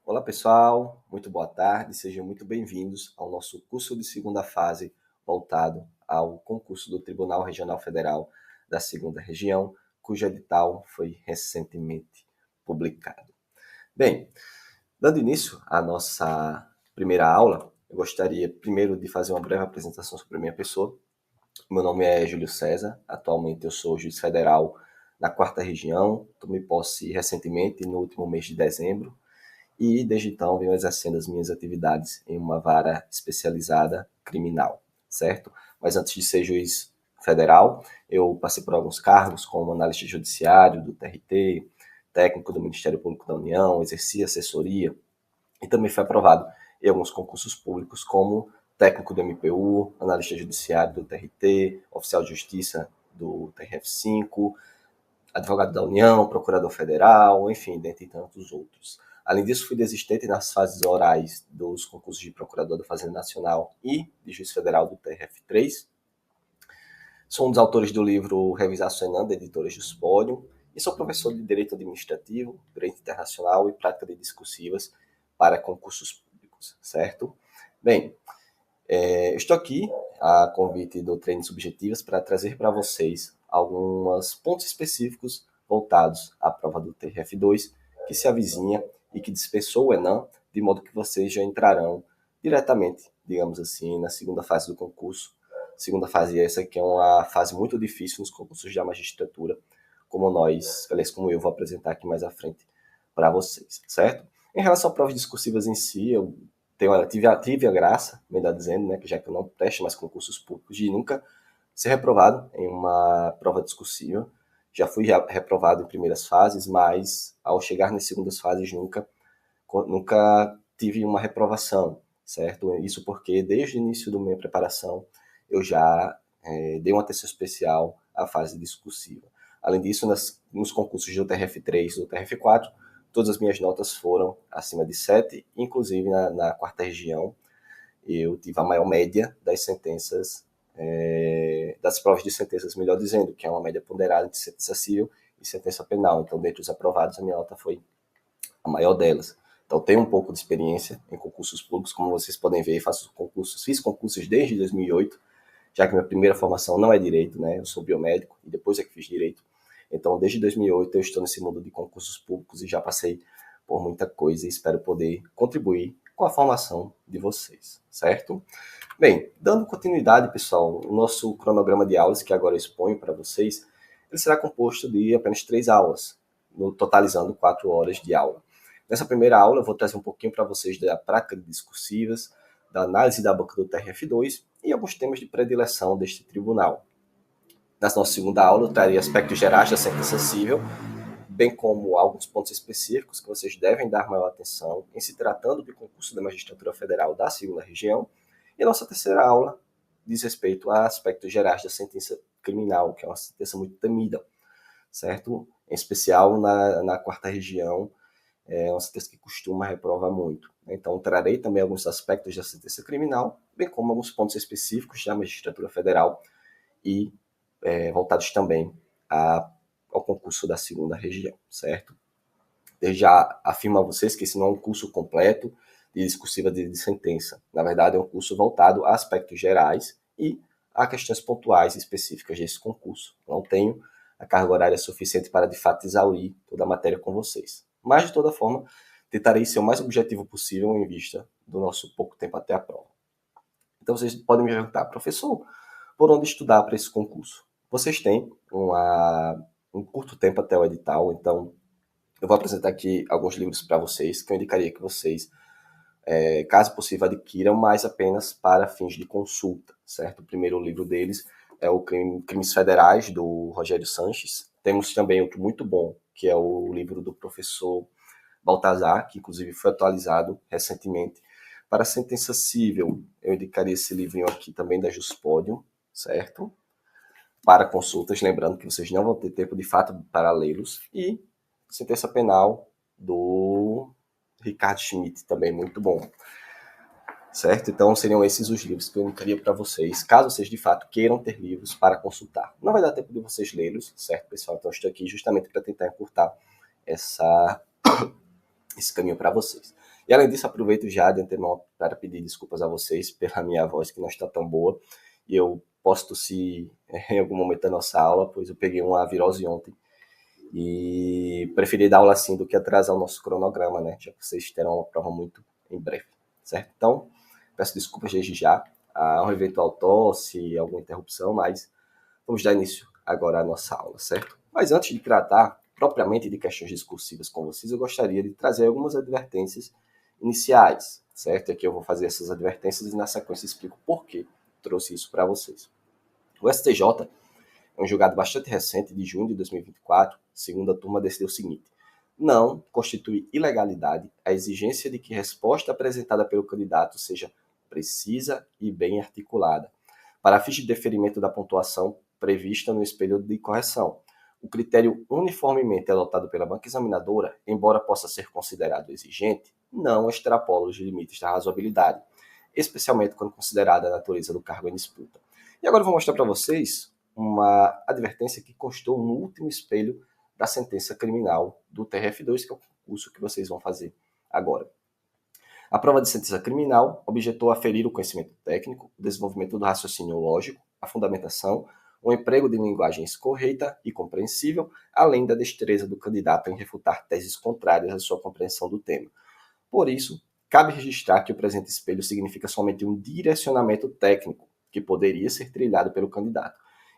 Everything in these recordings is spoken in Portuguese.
Olá pessoal, muito boa tarde, sejam muito bem-vindos ao nosso curso de segunda fase voltado ao concurso do Tribunal Regional Federal da Segunda Região, cujo edital foi recentemente publicado. Bem, dando início à nossa primeira aula, eu gostaria primeiro de fazer uma breve apresentação sobre a minha pessoa. Meu nome é Júlio César, atualmente eu sou juiz federal na 4ª Região, tomei posse recentemente no último mês de dezembro, e desde então venho exercendo as minhas atividades em uma vara especializada criminal, certo? Mas antes de ser juiz federal, eu passei por alguns cargos como analista judiciário do TRT, técnico do Ministério Público da União, exerci assessoria e também fui aprovado em alguns concursos públicos como técnico do MPU, analista judiciário do TRT, oficial de justiça do TRF5, advogado da União, procurador federal, enfim, dentre tantos outros. Além disso, fui desistente nas fases orais dos concursos de procurador da Fazenda Nacional e de juiz federal do TRF3. Sou um dos autores do livro Revisar Senando, editora Juspodium, e sou professor de Direito Administrativo, Direito Internacional e Prática de Discursivas para concursos públicos, certo? Bem, estou aqui a convite do Treino Subjetivas para trazer para vocês alguns pontos específicos voltados à prova do TRF2 que se avizinha e que dispensou o ENAM, de modo que vocês já entrarão diretamente, digamos assim, na segunda fase do concurso. Segunda fase essa que é uma fase muito difícil nos concursos da magistratura, como eu vou apresentar aqui mais à frente para vocês, certo? Em relação a provas discursivas em si, eu tive a graça, melhor dizendo, né, que já que eu não presto mais concursos públicos, de nunca ser reprovado em uma prova discursiva. Já fui reprovado em primeiras fases, mas ao chegar nas segundas fases nunca tive uma reprovação, certo? Isso porque desde o início da minha preparação eu já dei uma atenção especial à fase discursiva. Além disso, nos concursos do TRF3 e do TRF4, todas as minhas notas foram acima de 7, inclusive na 4ª Região, eu tive a maior média das sentenças, das provas de sentenças, melhor dizendo, que é uma média ponderada entre sentença civil e sentença penal. Então, dentre os aprovados, a minha nota foi a maior delas. Então, tenho um pouco de experiência em concursos públicos, como vocês podem ver, fiz concursos desde 2008, já que minha primeira formação não é direito, né? Eu sou biomédico e depois é que fiz direito. Então, desde 2008 eu estou nesse mundo de concursos públicos e já passei por muita coisa e espero poder contribuir com a formação de vocês, certo? Bem, dando continuidade, pessoal, o nosso cronograma de aulas, que agora eu exponho para vocês, ele será composto de apenas 3 aulas, totalizando 4 horas de aula. Nessa primeira aula, eu vou trazer um pouquinho para vocês da prática de discursivas, da análise da banca do TRF2 e alguns temas de predileção deste tribunal. Na nossa segunda aula, eu trarei aspectos gerais da sentença civil, bem como alguns pontos específicos que vocês devem dar maior atenção em se tratando do concurso da Magistratura Federal da Segunda Região. E a nossa terceira aula diz respeito a aspectos gerais da sentença criminal, que é uma sentença muito temida, certo? Em especial na 4ª Região, é uma sentença que costuma reprovar muito. Então, trarei também alguns aspectos da sentença criminal, bem como alguns pontos específicos da Magistratura Federal e voltados também ao concurso da Segunda Região, certo? Desde já afirmo a vocês que esse não é um curso completo de discursiva de sentença. Na verdade, é um curso voltado a aspectos gerais e a questões pontuais e específicas desse concurso. Não tenho a carga horária suficiente para, de fato, exaurir toda a matéria com vocês. Mas, de toda forma, tentarei ser o mais objetivo possível em vista do nosso pouco tempo até a prova. Então, vocês podem me perguntar, professor, por onde estudar para esse concurso? Vocês têm um curto tempo até o edital, então eu vou apresentar aqui alguns livros para vocês que eu indicaria que vocês, caso possível, adquiram, mas apenas para fins de consulta, certo? O primeiro livro deles é o Crimes Federais, do Rogério Sanches. Temos também outro muito bom, que é o livro do professor Baltazar, que inclusive foi atualizado recentemente. Para a sentença civil, eu indicaria esse livrinho aqui também da Juspodium, certo? Para consultas, lembrando que vocês não vão ter tempo de fato para lê-los. E sentença penal do Ricardo Schmidt, também muito bom. Certo? Então seriam esses os livros que eu indicaria para vocês, caso vocês de fato queiram ter livros para consultar. Não vai dar tempo de vocês lê-los, certo, pessoal? Então eu estou aqui justamente para tentar encurtar esse caminho para vocês. E além disso, aproveito já de antemão para pedir desculpas a vocês pela minha voz, que não está tão boa, e eu posso tossir em algum momento da nossa aula, pois eu peguei uma virose ontem, e preferi dar aula assim do que atrasar o nosso cronograma, né? Já que vocês terão uma prova muito em breve, certo? Então, peço desculpas desde já a um eventual tosse, alguma interrupção, mas vamos dar início agora à nossa aula, certo? Mas antes de tratar propriamente de questões discursivas com vocês, eu gostaria de trazer algumas advertências iniciais, certo? Aqui eu vou fazer essas advertências e na sequência explico por que trouxe isso para vocês. O STJ, é um julgado bastante recente, de junho de 2024, segunda turma decidiu o seguinte: não constitui ilegalidade a exigência de que a resposta apresentada pelo candidato seja precisa e bem articulada, para fins de deferimento da pontuação prevista no espelho de correção. O critério uniformemente adotado pela banca examinadora, embora possa ser considerado exigente, não extrapola os limites da razoabilidade, especialmente quando considerada a natureza do cargo em disputa. E agora eu vou mostrar para vocês uma advertência que constou no último espelho da sentença criminal do TRF2, que é o concurso que vocês vão fazer agora. A prova de sentença criminal objetou aferir o conhecimento técnico, o desenvolvimento do raciocínio lógico, a fundamentação, o emprego de linguagem correta e compreensível, além da destreza do candidato em refutar teses contrárias à sua compreensão do tema. Por isso, cabe registrar que o presente espelho significa somente um direcionamento técnico, que poderia ser trilhado pelo candidato.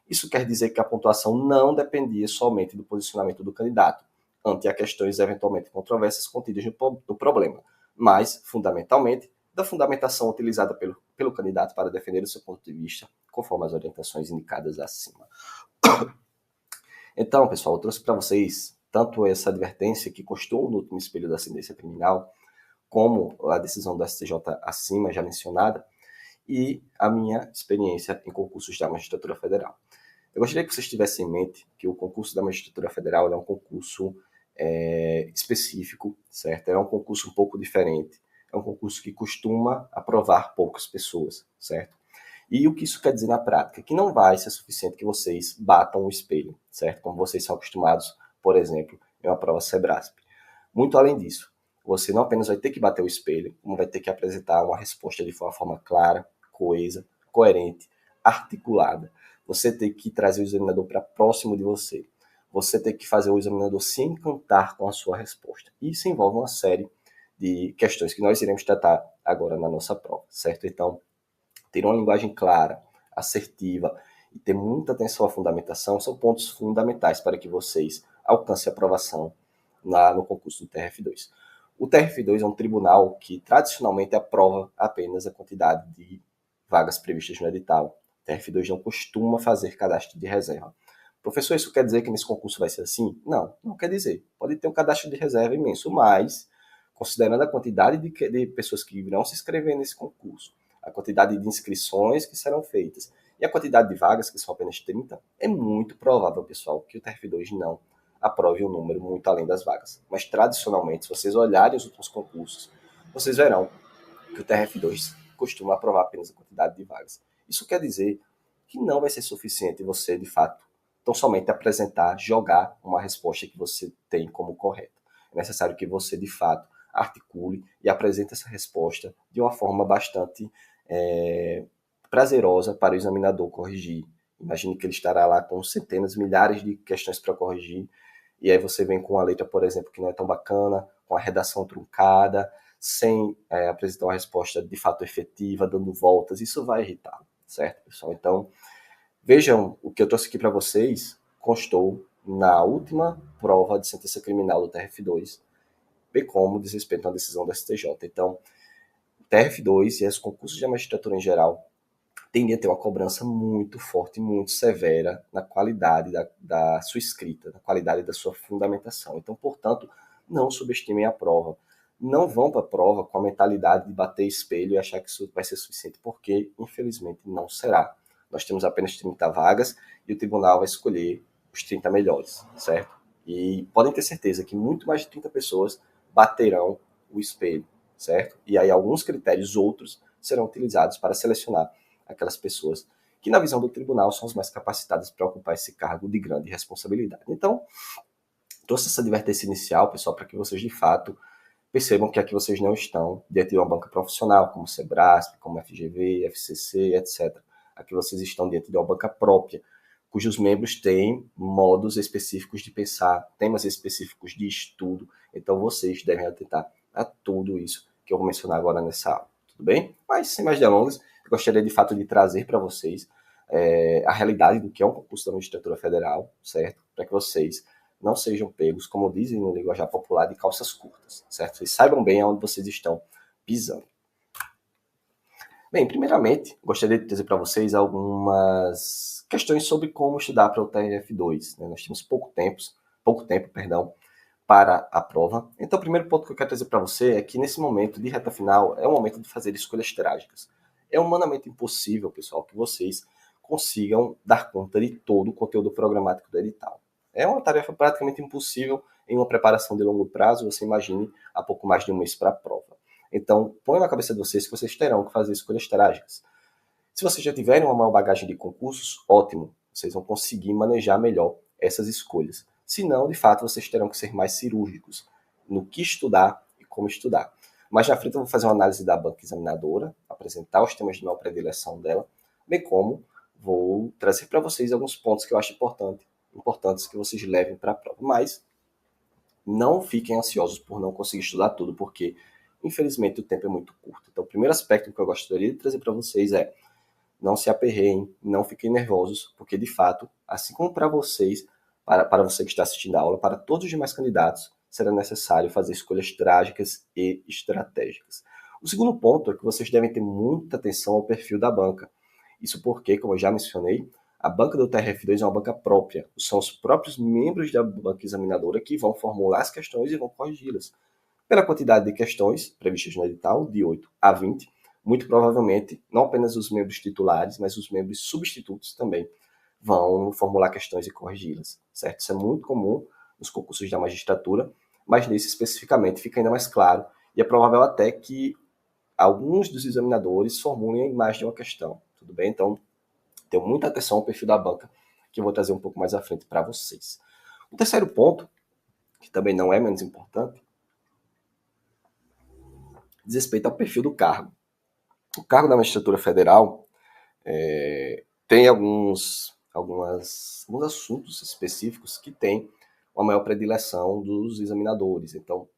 Isso quer dizer que a pontuação não dependia somente do posicionamento do candidato, ante a questões eventualmente controversas contidas no problema, mas, fundamentalmente, da fundamentação utilizada pelo candidato para defender o seu ponto de vista, conforme as orientações indicadas acima. Então, pessoal, eu trouxe para vocês tanto essa advertência que constou no último espelho da sentença criminal, como a decisão do STJ acima, já mencionada, e a minha experiência em concursos da Magistratura Federal. Eu gostaria que vocês tivessem em mente que o concurso da Magistratura Federal é um concurso específico, certo? É um concurso um pouco diferente. É um concurso que costuma aprovar poucas pessoas, certo? E o que isso quer dizer na prática? Que não vai ser suficiente que vocês batam o espelho, certo? Como vocês são acostumados, por exemplo, em uma prova Sebrasp. Muito além disso, você não apenas vai ter que bater o espelho, como vai ter que apresentar uma resposta de uma forma clara, coesa, coerente, articulada. Você tem que trazer o examinador para próximo de você. Você tem que fazer o examinador se encantar com a sua resposta. Isso envolve uma série de questões que nós iremos tratar agora na nossa prova, certo? Então, ter uma linguagem clara, assertiva e ter muita atenção à fundamentação são pontos fundamentais para que vocês alcancem a aprovação no concurso do TRF2. O TRF2 é um tribunal que tradicionalmente aprova apenas a quantidade de vagas previstas no edital. O TRF2 não costuma fazer cadastro de reserva. Professor, isso quer dizer que nesse concurso vai ser assim? Não, não quer dizer. Pode ter um cadastro de reserva imenso, mas, considerando a quantidade de pessoas que irão se inscrever nesse concurso, a quantidade de inscrições que serão feitas e a quantidade de vagas, que são apenas 30, é muito provável, pessoal, que o TRF2 não aprove um número muito além das vagas. Mas, tradicionalmente, se vocês olharem os últimos concursos, vocês verão que o TRF2 costuma aprovar apenas a quantidade de vagas. Isso quer dizer que não vai ser suficiente você, de fato, tão somente apresentar, jogar uma resposta que você tem como correta. É necessário que você, de fato, articule e apresente essa resposta de uma forma bastante prazerosa para o examinador corrigir. Imagine que ele estará lá com centenas, milhares de questões para corrigir, e aí você vem com uma letra, por exemplo, que não é tão bacana, com a redação truncada, sem apresentar uma resposta de fato efetiva, dando voltas, isso vai irritar, certo, pessoal? Então, vejam, o que eu trouxe aqui para vocês constou na última prova de sentença criminal do TRF2, bem como diz respeito à decisão do STJ. Então, o TRF2 e os concursos de magistratura em geral tendem a ter uma cobrança muito forte, muito severa na qualidade da sua escrita, na qualidade da sua fundamentação. Então, portanto, não subestimem a prova. Não vão para a prova com a mentalidade de bater espelho e achar que isso vai ser suficiente, porque, infelizmente, não será. Nós temos apenas 30 vagas e o tribunal vai escolher os 30 melhores, certo? E podem ter certeza que muito mais de 30 pessoas baterão o espelho, certo? E aí alguns critérios outros serão utilizados para selecionar aquelas pessoas que, na visão do tribunal, são as mais capacitadas para ocupar esse cargo de grande responsabilidade. Então, trouxe essa advertência inicial, pessoal, para que vocês, de fato, percebam que aqui vocês não estão dentro de uma banca profissional, como Sebrasp, como FGV, FCC, etc. Aqui vocês estão dentro de uma banca própria, cujos membros têm modos específicos de pensar, temas específicos de estudo. Então vocês devem atentar a tudo isso que eu vou mencionar agora nessa aula. Tudo bem? Mas sem mais delongas, eu gostaria de fato de trazer para vocês a realidade do que é um concurso da Magistratura Federal, certo? Para que vocês não sejam pegos, como dizem no linguajar popular, de calças curtas, certo? Vocês saibam bem aonde vocês estão pisando. Bem, primeiramente, gostaria de trazer para vocês algumas questões sobre como estudar para o TRF2. Né? Nós temos pouco tempo, para a prova. Então, o primeiro ponto que eu quero trazer para você é que nesse momento de reta final é o momento de fazer escolhas trágicas. É humanamente impossível, pessoal, que vocês consigam dar conta de todo o conteúdo programático do edital. É uma tarefa praticamente impossível em uma preparação de longo prazo, você imagine há pouco mais de um mês para a prova. Então, põe na cabeça de vocês que vocês terão que fazer escolhas trágicas. Se vocês já tiverem uma maior bagagem de concursos, ótimo, vocês vão conseguir manejar melhor essas escolhas. Se não, de fato, vocês terão que ser mais cirúrgicos no que estudar e como estudar. Mais na frente eu vou fazer uma análise da banca examinadora, apresentar os temas de maior predileção dela, bem como vou trazer para vocês alguns pontos que eu acho importantes que vocês levem para a prova. Mas não fiquem ansiosos por não conseguir estudar tudo, porque infelizmente o tempo é muito curto. Então, o primeiro aspecto que eu gostaria de trazer para vocês é: não se aperreiem, não fiquem nervosos, porque de fato, assim como para vocês, para você que está assistindo a aula, para todos os demais candidatos, será necessário fazer escolhas trágicas e estratégicas. O segundo ponto é que vocês devem ter muita atenção ao perfil da banca. Isso porque, como eu já mencionei, a banca do TRF2 é uma banca própria. São os próprios membros da banca examinadora que vão formular as questões e vão corrigi-las. Pela quantidade de questões previstas no edital, de 8 a 20, muito provavelmente, não apenas os membros titulares, mas os membros substitutos também vão formular questões e corrigi-las, certo? Isso é muito comum nos concursos da magistratura, mas nesse especificamente fica ainda mais claro, e é provável até que alguns dos examinadores formulem mais de uma questão, tudo bem? Então, tenham muita atenção ao perfil da banca, que eu vou trazer um pouco mais à frente para vocês. O terceiro ponto, que também não é menos importante, diz respeito ao perfil do cargo. O cargo da magistratura federal tem alguns assuntos específicos que têm uma maior predileção dos examinadores. Então,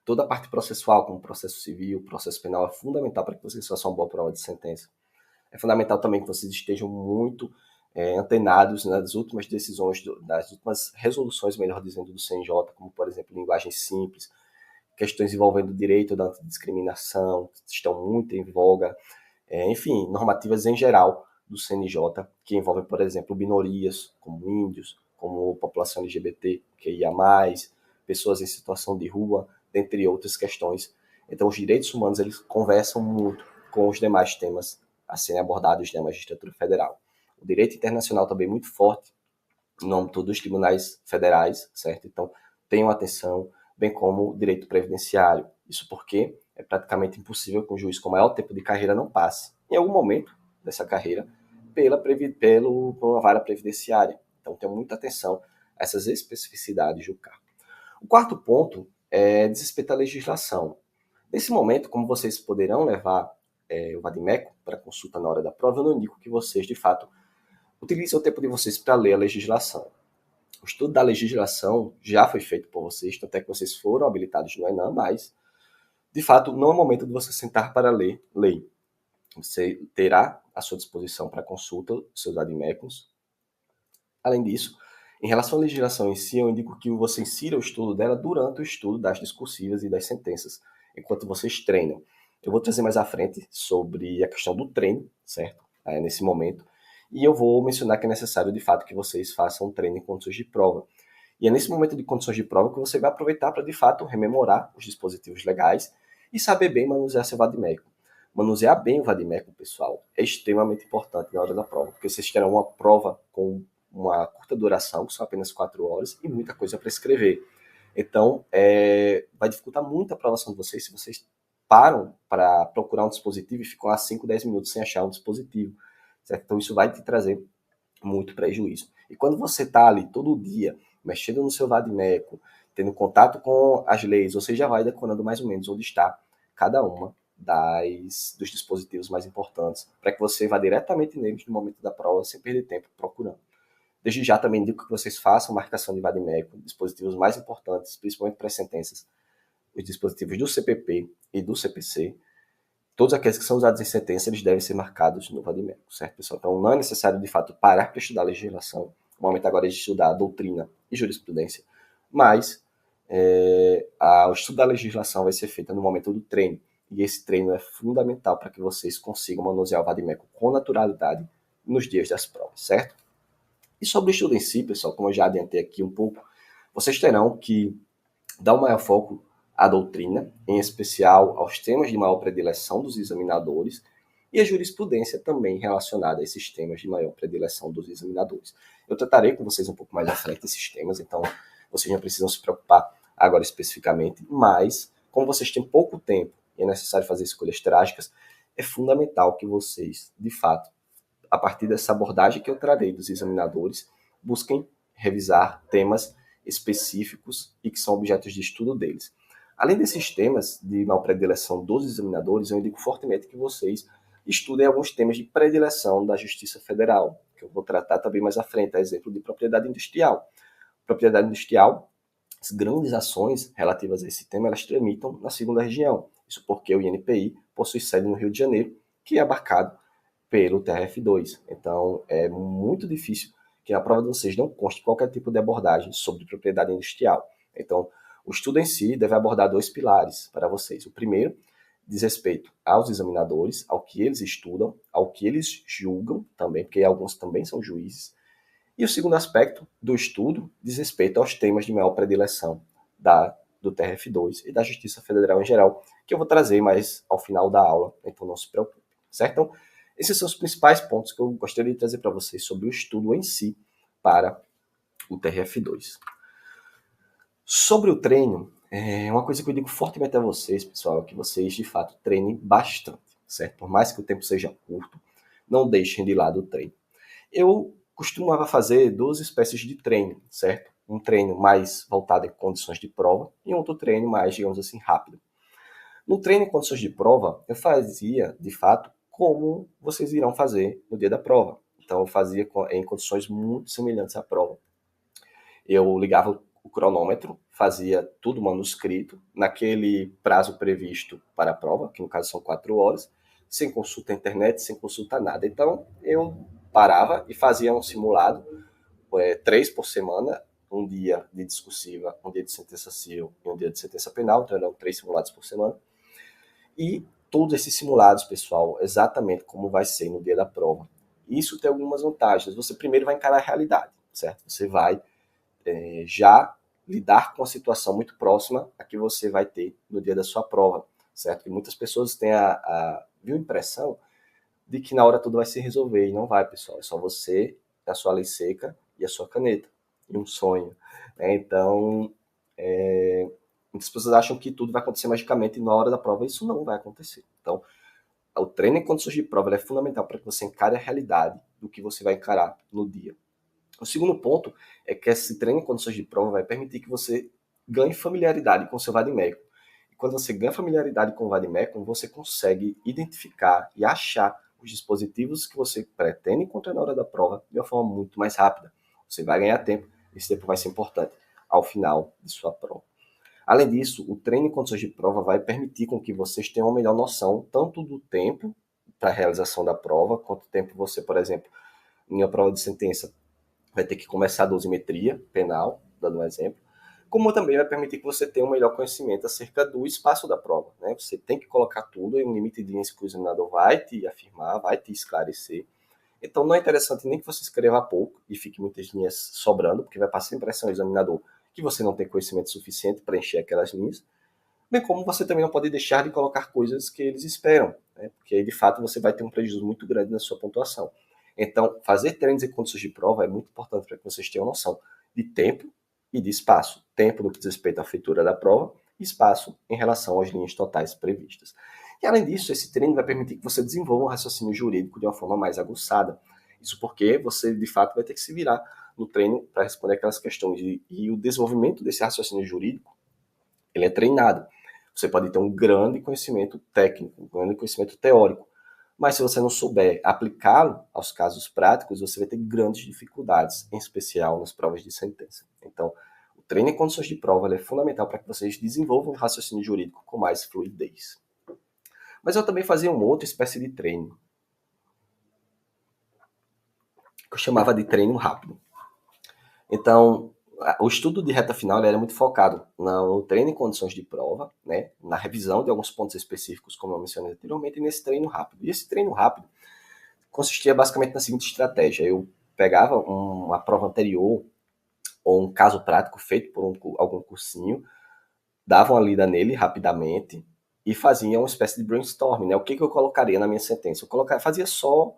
toda a parte processual, como processo civil, processo penal, é fundamental para que vocês façam uma boa prova de sentença. É fundamental também que vocês estejam muito antenados nas últimas decisões, das últimas resoluções, melhor dizendo, do CNJ, como, por exemplo, linguagem simples, questões envolvendo o direito da antidiscriminação, que estão muito em voga, enfim, normativas em geral do CNJ, que envolvem, por exemplo, minorias, como índios, como população LGBT, que ia mais, pessoas em situação de rua, dentre outras questões. Então, os direitos humanos, eles conversam muito com os demais temas a serem abordados na magistratura federal. O direito internacional também é muito forte no âmbito dos tribunais federais, certo? Então, tenham atenção, bem como o direito previdenciário. Isso porque é praticamente impossível que um juiz com maior tempo de carreira não passe, em algum momento dessa carreira, por uma vara previdenciária. Então, tenham muita atenção a essas especificidades do cargo. O quarto ponto diz respeito à legislação. Nesse momento, como vocês poderão levar o vadimeco para consulta na hora da prova, eu não indico que vocês, de fato, utilizem o tempo de vocês para ler a legislação. O estudo da legislação já foi feito por vocês, tanto é que vocês foram habilitados no ENAM, mas, de fato, não é o momento de você sentar para ler lei. Você terá à sua disposição para consulta os seus vademecums. Além disso, em relação à legislação em si, eu indico que você insira o estudo dela durante o estudo das discursivas e das sentenças, enquanto vocês treinam. Eu vou trazer mais à frente sobre a questão do treino, certo? Nesse momento. E eu vou mencionar que é necessário, de fato, que vocês façam um treino em condições de prova. E é nesse momento de condições de prova que você vai aproveitar para, de fato, rememorar os dispositivos legais e saber bem manusear seu vadimeco. Manusear bem o vadimeco, pessoal, é extremamente importante na hora da prova, porque vocês terão uma prova com uma curta duração, que são apenas 4 horas, e muita coisa para escrever. Então, vai dificultar muito a aprovação de vocês se vocês param para procurar um dispositivo e ficam lá 5, 10 minutos sem achar um dispositivo. Certo? Então, isso vai te trazer muito prejuízo. E quando você está ali todo dia, mexendo no seu vadimeco, tendo contato com as leis, você já vai decorando mais ou menos onde está cada uma dos dispositivos mais importantes, para que você vá diretamente neles no momento da prova, sem perder tempo procurando. Desde já também digo que vocês façam marcação de vade-mecum, dispositivos mais importantes, principalmente para as sentenças, os dispositivos do CPP e do CPC. Todos aqueles que são usados em sentença, eles devem ser marcados no vade-mecum, certo, pessoal? Então não é necessário, de fato, parar para estudar a legislação. O momento agora é de estudar a doutrina e jurisprudência, mas o estudo da legislação vai ser feito no momento do treino, e esse treino é fundamental para que vocês consigam manusear o vade-mecum com naturalidade nos dias das provas, certo? E sobre o estudo em si, pessoal, como eu já adiantei aqui um pouco, vocês terão que dar um maior foco à doutrina, em especial aos temas de maior predileção dos examinadores, e a jurisprudência também relacionada a esses temas de maior predileção dos examinadores. Eu tratarei com vocês um pouco mais à frente esses temas, então vocês não precisam se preocupar agora especificamente, mas como vocês têm pouco tempo e é necessário fazer escolhas trágicas, é fundamental que vocês, de fato, a partir dessa abordagem que eu trarei dos examinadores, busquem revisar temas específicos e que são objetos de estudo deles. Além desses temas de maior predileção dos examinadores, eu indico fortemente que vocês estudem alguns temas de predileção da Justiça Federal, que eu vou tratar também mais à frente, a exemplo de propriedade industrial. Propriedade industrial, as grandes ações relativas a esse tema, elas tramitam na segunda região. Isso porque o INPI possui sede no Rio de Janeiro, que é abarcado pelo TRF2. Então, é muito difícil que na prova de vocês não conste qualquer tipo de abordagem sobre propriedade industrial. Então, o estudo em si deve abordar dois pilares para vocês. O primeiro diz respeito aos examinadores, ao que eles estudam, ao que eles julgam também, porque alguns também são juízes. E o segundo aspecto do estudo diz respeito aos temas de maior predileção do TRF2 e da Justiça Federal em geral, que eu vou trazer mais ao final da aula, então não se preocupe, certo? Então, esses são os principais pontos que eu gostaria de trazer para vocês sobre o estudo em si para o TRF2. Sobre o treino, uma coisa que eu digo fortemente a vocês, pessoal, é que vocês, de fato, treinem bastante, certo? Por mais que o tempo seja curto, não deixem de lado o treino. Eu costumava fazer duas espécies de treino, certo? Um treino mais voltado em condições de prova e outro treino mais, digamos assim, rápido. No treino em condições de prova, eu fazia, de fato, como vocês irão fazer no dia da prova. Então, eu fazia em condições muito semelhantes à prova. Eu ligava o cronômetro, fazia tudo manuscrito, naquele prazo previsto para a prova, que no caso são 4 horas, sem consulta à internet, sem consulta a nada. Então, eu parava e fazia um simulado, 3 por semana, um dia de discursiva, um dia de sentença civil e um dia de sentença penal, então eram 3 simulados por semana. E todos esses simulados, pessoal, exatamente como vai ser no dia da prova. Isso tem algumas vantagens. Você primeiro vai encarar a realidade, certo? Você vai já lidar com a situação muito próxima a que você vai ter no dia da sua prova, certo? E muitas pessoas têm a impressão de que na hora tudo vai se resolver, e não vai, pessoal. É só você, a sua lei seca e a sua caneta, e um sonho. Né? Então, muitas pessoas acham que tudo vai acontecer magicamente na hora da prova, e isso não vai acontecer. Então, o treino em condições de prova é fundamental para que você encare a realidade do que você vai encarar no dia. O segundo ponto é que esse treino em condições de prova vai permitir que você ganhe familiaridade com o seu vade-mecum. E quando você ganha familiaridade com o vade-mecum, você consegue identificar e achar os dispositivos que você pretende encontrar na hora da prova de uma forma muito mais rápida. Você vai ganhar tempo, e esse tempo vai ser importante ao final de sua prova. Além disso, o treino em condições de prova vai permitir com que vocês tenham uma melhor noção tanto do tempo para a realização da prova, quanto tempo você, por exemplo, em uma prova de sentença, vai ter que começar a dosimetria penal, dando um exemplo, como também vai permitir que você tenha um melhor conhecimento acerca do espaço da prova. Né? Você tem que colocar tudo em um limite de linhas que o examinador vai te afirmar, vai te esclarecer. Então não é interessante nem que você escreva pouco e fique muitas linhas sobrando, porque vai passar a impressão ao examinador que você não tem conhecimento suficiente para encher aquelas linhas, bem como você também não pode deixar de colocar coisas que eles esperam, né? Porque aí de fato você vai ter um prejuízo muito grande na sua pontuação. Então, fazer treinos em condições de prova é muito importante para que vocês tenham noção de tempo e de espaço. Tempo no que diz respeito à feitura da prova e espaço em relação às linhas totais previstas. E além disso, esse treino vai permitir que você desenvolva um raciocínio jurídico de uma forma mais aguçada. Isso porque você, de fato, vai ter que se virar no treino para responder aquelas questões. E o desenvolvimento desse raciocínio jurídico, ele é treinado. Você pode ter um grande conhecimento técnico, um grande conhecimento teórico, mas se você não souber aplicá-lo aos casos práticos, você vai ter grandes dificuldades, em especial nas provas de sentença. Então, o treino em condições de prova é fundamental para que vocês desenvolvam o raciocínio jurídico com mais fluidez. Mas eu também fazia uma outra espécie de treino, que eu chamava de treino rápido. Então, o estudo de reta final era muito focado no treino em condições de prova, né, na revisão de alguns pontos específicos, como eu mencionei anteriormente, e nesse treino rápido. E esse treino rápido consistia basicamente na seguinte estratégia: eu pegava uma prova anterior ou um caso prático feito por algum cursinho, dava uma lida nele rapidamente e fazia uma espécie de brainstorming, né? O que eu colocaria na minha sentença? Fazia só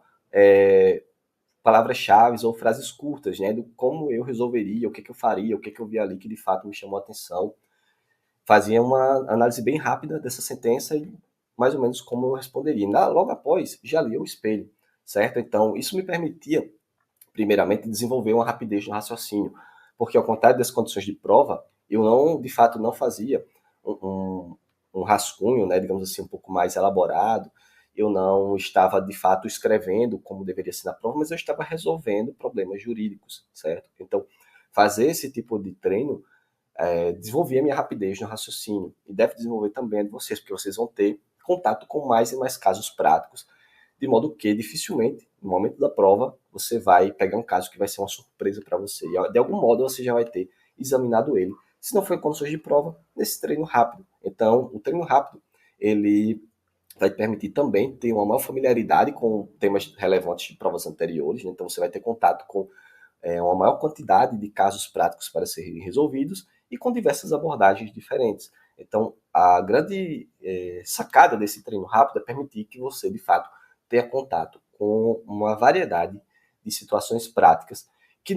palavras-chave ou frases curtas, né? Do como eu resolveria, o que eu faria, o que eu vi ali que de fato me chamou a atenção. Fazia uma análise bem rápida dessa sentença e mais ou menos como eu responderia. Logo após, já lia o espelho, certo? Então, isso me permitia, primeiramente, desenvolver uma rapidez no raciocínio, porque ao contrário das condições de prova, eu não, de fato, não fazia um rascunho, né, digamos assim, um pouco mais elaborado. Eu não estava, de fato, escrevendo como deveria ser na prova, mas eu estava resolvendo problemas jurídicos, certo? Então, fazer esse tipo de treino desenvolvia minha rapidez no raciocínio e deve desenvolver também a de vocês, porque vocês vão ter contato com mais e mais casos práticos, de modo que dificilmente, no momento da prova, você vai pegar um caso que vai ser uma surpresa para você. E de algum modo você já vai ter examinado ele, se não for em condições de prova, nesse treino rápido. Então, o treino rápido, ele vai te permitir também ter uma maior familiaridade com temas relevantes de provas anteriores, né? Então você vai ter contato com uma maior quantidade de casos práticos para serem resolvidos e com diversas abordagens diferentes. Então, a grande sacada desse treino rápido é permitir que você, de fato, tenha contato com uma variedade de situações práticas que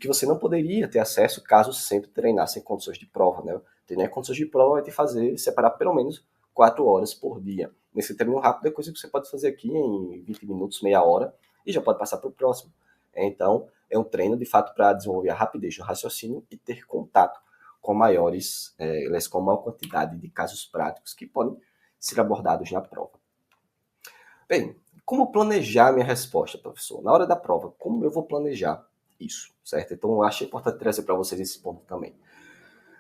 você não poderia ter acesso caso sempre treinasse em condições de prova, né? Treinar em condições de prova vai te fazer separar pelo menos 4 horas por dia. Nesse treino rápido é coisa que você pode fazer aqui em 20 minutos, meia hora, e já pode passar para o próximo. Então, é um treino, de fato, para desenvolver a rapidez no raciocínio e ter contato com com maior quantidade de casos práticos que podem ser abordados na prova. Bem, como planejar minha resposta, professor? Na hora da prova, como eu vou planejar isso, certo? Então, eu acho importante trazer para vocês esse ponto também.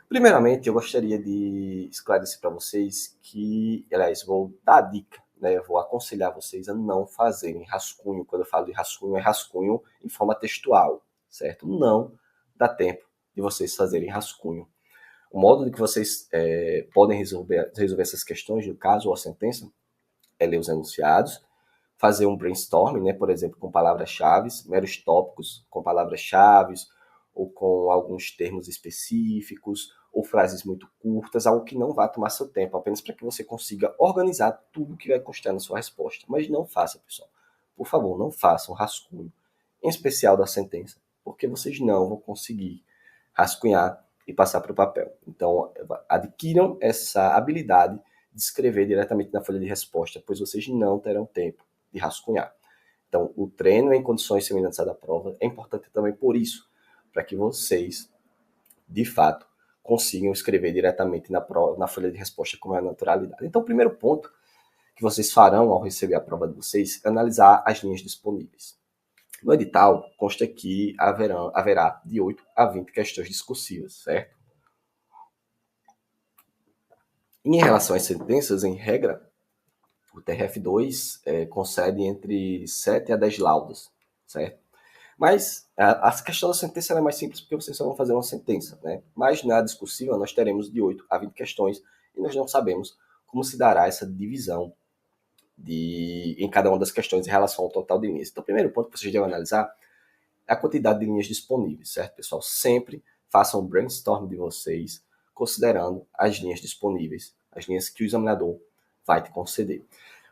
Primeiramente, eu gostaria de esclarecer para vocês que, aliás, vou dar a dica, né? Vou aconselhar vocês a não fazerem rascunho. Quando eu falo de rascunho, é rascunho em forma textual, certo? Não dá tempo de vocês fazerem rascunho. O modo de que vocês podem resolver essas questões, no caso, ou a sentença, é ler os enunciados, fazer um brainstorming, né? Por exemplo, com palavras-chave, meros tópicos com palavras-chave, ou com alguns termos específicos, ou frases muito curtas, algo que não vá tomar seu tempo, apenas para que você consiga organizar tudo que vai constar na sua resposta. Mas não faça, pessoal. Por favor, não façam rascunho, em especial da sentença, porque vocês não vão conseguir rascunhar e passar para o papel. Então, adquiram essa habilidade de escrever diretamente na folha de resposta, pois vocês não terão tempo de rascunhar. Então, o treino em condições semelhantes à da prova é importante também por isso, para que vocês, de fato, consigam escrever diretamente na folha de resposta com a naturalidade. Então, o primeiro ponto que vocês farão ao receber a prova de vocês é analisar as linhas disponíveis. No edital, consta que haverá de 8 a 20 questões discursivas, certo? Em relação às sentenças, em regra, o TRF2 concede entre 7 a 10 laudas, certo? Mas a questão da sentença é mais simples porque vocês só vão fazer uma sentença, né? Mas na discursiva nós teremos de 8 a 20 questões e nós não sabemos como se dará essa divisão em cada uma das questões em relação ao total de linhas. Então, o primeiro ponto que vocês devem analisar é a quantidade de linhas disponíveis, certo, pessoal? Sempre façam um brainstorm de vocês, considerando as linhas disponíveis, as linhas que o examinador vai te conceder.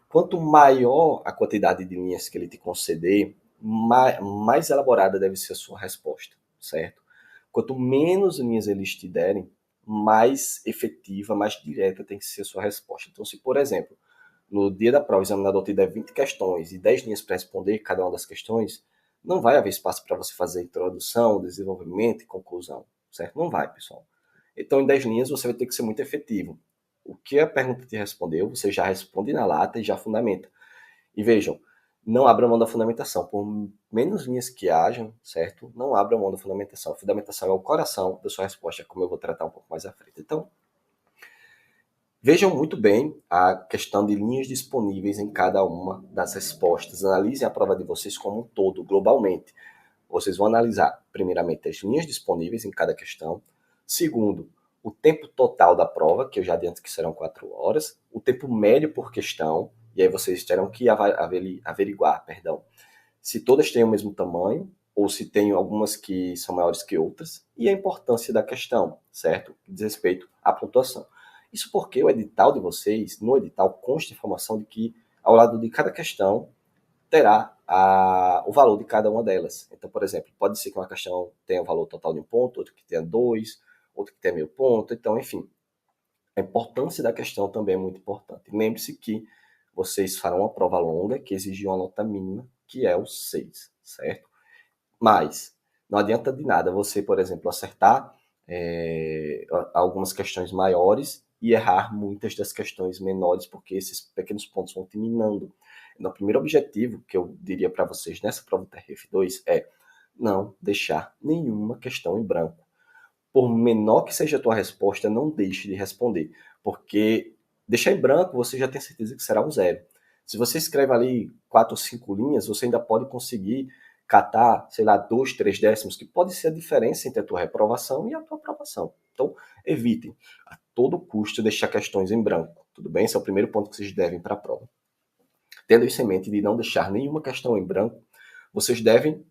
Quanto maior a quantidade de linhas que ele te conceder, mais elaborada deve ser a sua resposta, certo? Quanto menos linhas eles te derem, mais efetiva, mais direta tem que ser a sua resposta. Então, se, por exemplo, no dia da prova o examinador te der 20 questões e 10 linhas para responder cada uma das questões, não vai haver espaço para você fazer introdução, desenvolvimento e conclusão, certo? Não vai, pessoal. Então, em 10 linhas, você vai ter que ser muito efetivo. O que a pergunta te respondeu, você já responde na lata e já fundamenta. E vejam, não abra mão da fundamentação. Por menos linhas que hajam, certo? Não abra mão da fundamentação. A fundamentação é o coração da sua resposta, como eu vou tratar um pouco mais à frente. Então, vejam muito bem a questão de linhas disponíveis em cada uma das respostas. Analisem a prova de vocês como um todo, globalmente. Vocês vão analisar, primeiramente, as linhas disponíveis em cada questão. Segundo, o tempo total da prova, que eu já adianto que serão 4 horas. O tempo médio por questão. E aí vocês terão que averiguar, se todas têm o mesmo tamanho ou se tem algumas que são maiores que outras. E a importância da questão, certo? Que diz respeito à pontuação. Isso porque o edital de vocês, no edital, consta a informação de que ao lado de cada questão terá o valor de cada uma delas. Então, por exemplo, pode ser que uma questão tenha o valor total de 1 ponto, outra que tenha 2, outra que tenha meio ponto. Então, enfim, a importância da questão também é muito importante. Lembre-se que vocês farão uma prova longa que exige uma nota mínima, que é o 6, certo? Mas não adianta de nada você, por exemplo, acertar algumas questões maiores e errar muitas das questões menores, porque esses pequenos pontos vão te minando. Então, o primeiro objetivo que eu diria para vocês nessa prova do TRF2 é não deixar nenhuma questão em branco. Por menor que seja a tua resposta, não deixe de responder, porque deixar em branco você já tem certeza que será um 0. Se você escreve ali 4 ou 5 linhas, você ainda pode conseguir catar, sei lá, 2, 3 décimos, que pode ser a diferença entre a tua reprovação e a tua aprovação. Então, evitem a todo custo deixar questões em branco, tudo bem? Esse é o primeiro ponto que vocês devem para a prova. Tendo isso em mente de não deixar nenhuma questão em branco, vocês devem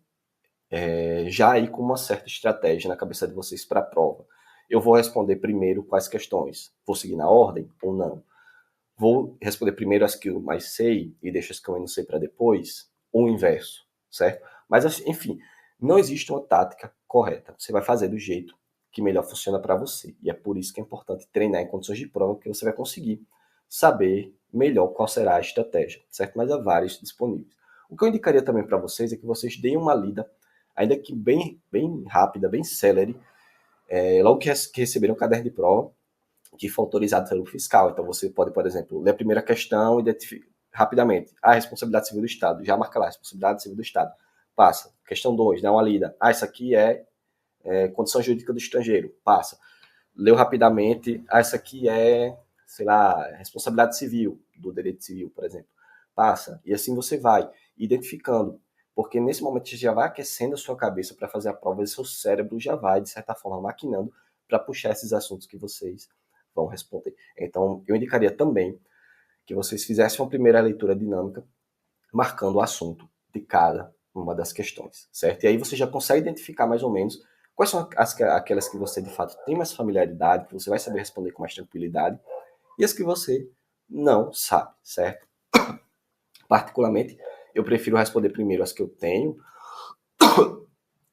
já ir com uma certa estratégia na cabeça de vocês para a prova. Eu vou responder primeiro quais questões? Vou seguir na ordem ou não? Vou responder primeiro as que eu mais sei e deixo as que eu não sei para depois? Ou o inverso, certo? Mas, enfim, não existe uma tática correta. Você vai fazer do jeito que melhor funciona para você. E é por isso que é importante treinar em condições de prova, que você vai conseguir saber melhor qual será a estratégia, certo? Mas há vários disponíveis. O que eu indicaria também para vocês é que vocês deem uma lida, ainda que bem rápida, bem célere, logo que receberam o caderno de prova, que for autorizado pelo fiscal. Então você pode, por exemplo, ler a primeira questão e identificar rapidamente. Responsabilidade civil do Estado. Já marca lá, responsabilidade civil do Estado. Passa. Questão 2, dá uma lida. Isso aqui é condição jurídica do estrangeiro. Passa. Leu rapidamente. Isso aqui é, sei lá, responsabilidade civil, do direito civil, por exemplo. Passa. E assim você vai identificando. Porque nesse momento você já vai aquecendo a sua cabeça para fazer a prova e seu cérebro já vai, de certa forma, maquinando para puxar esses assuntos que vocês vão responder. Então, eu indicaria também que vocês fizessem uma primeira leitura dinâmica, marcando o assunto de cada uma das questões, certo? E aí você já consegue identificar mais ou menos quais são aquelas que você de fato tem mais familiaridade, que você vai saber responder com mais tranquilidade, e as que você não sabe, certo? Particularmente, eu prefiro responder primeiro as que eu tenho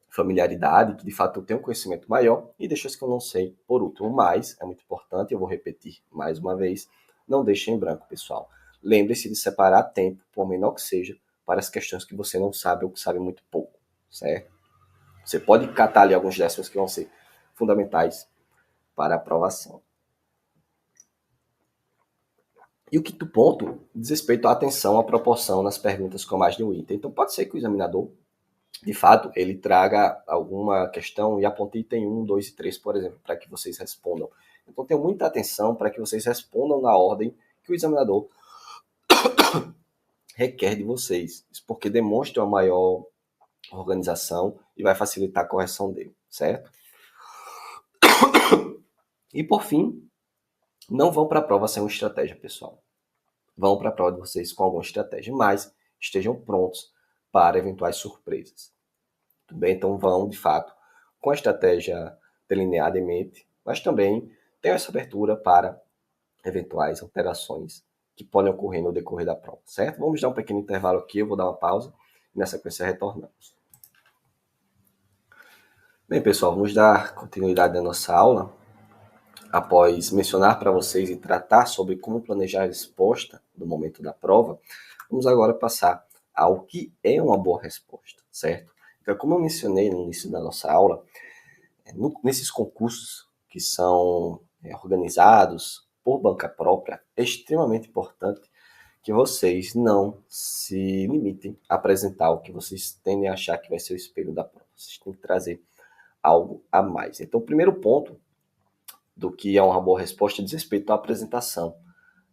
familiaridade, que de fato eu tenho um conhecimento maior, e deixo as que eu não sei por último. Mas é muito importante, eu vou repetir mais uma vez, não deixe em branco, pessoal. Lembre-se de separar tempo, por menor que seja, para as questões que você não sabe ou que sabe muito pouco, certo? Você pode catar ali alguns décimos que vão ser fundamentais para a aprovação. E o quinto ponto diz respeito à atenção à proporção nas perguntas com mais de um item. Então pode ser que o examinador, de fato, ele traga alguma questão e aponte item 1, 2 e 3, por exemplo, para que vocês respondam. Então tenham muita atenção para que vocês respondam na ordem que o examinador requer de vocês. Isso porque demonstra uma maior organização e vai facilitar a correção dele, certo? E por fim, não vão para a prova sem uma estratégia, pessoal. Vão para a prova de vocês com alguma estratégia, mas estejam prontos para eventuais surpresas. Tudo bem? Então vão, de fato, com a estratégia delineada em mente, mas também tenham essa abertura para eventuais alterações que podem ocorrer no decorrer da prova, certo? Vamos dar um pequeno intervalo aqui, eu vou dar uma pausa e na sequência retornamos. Bem, pessoal, vamos dar continuidade à nossa aula. Após mencionar para vocês e tratar sobre como planejar a resposta no momento da prova, vamos agora passar ao que é uma boa resposta, certo? Então, como eu mencionei no início da nossa aula, nesses concursos que são organizados por banca própria, é extremamente importante que vocês não se limitem a apresentar o que vocês tendem a achar que vai ser o espelho da prova. Vocês têm que trazer algo a mais. Então, o primeiro ponto do que é uma boa resposta diz respeito à apresentação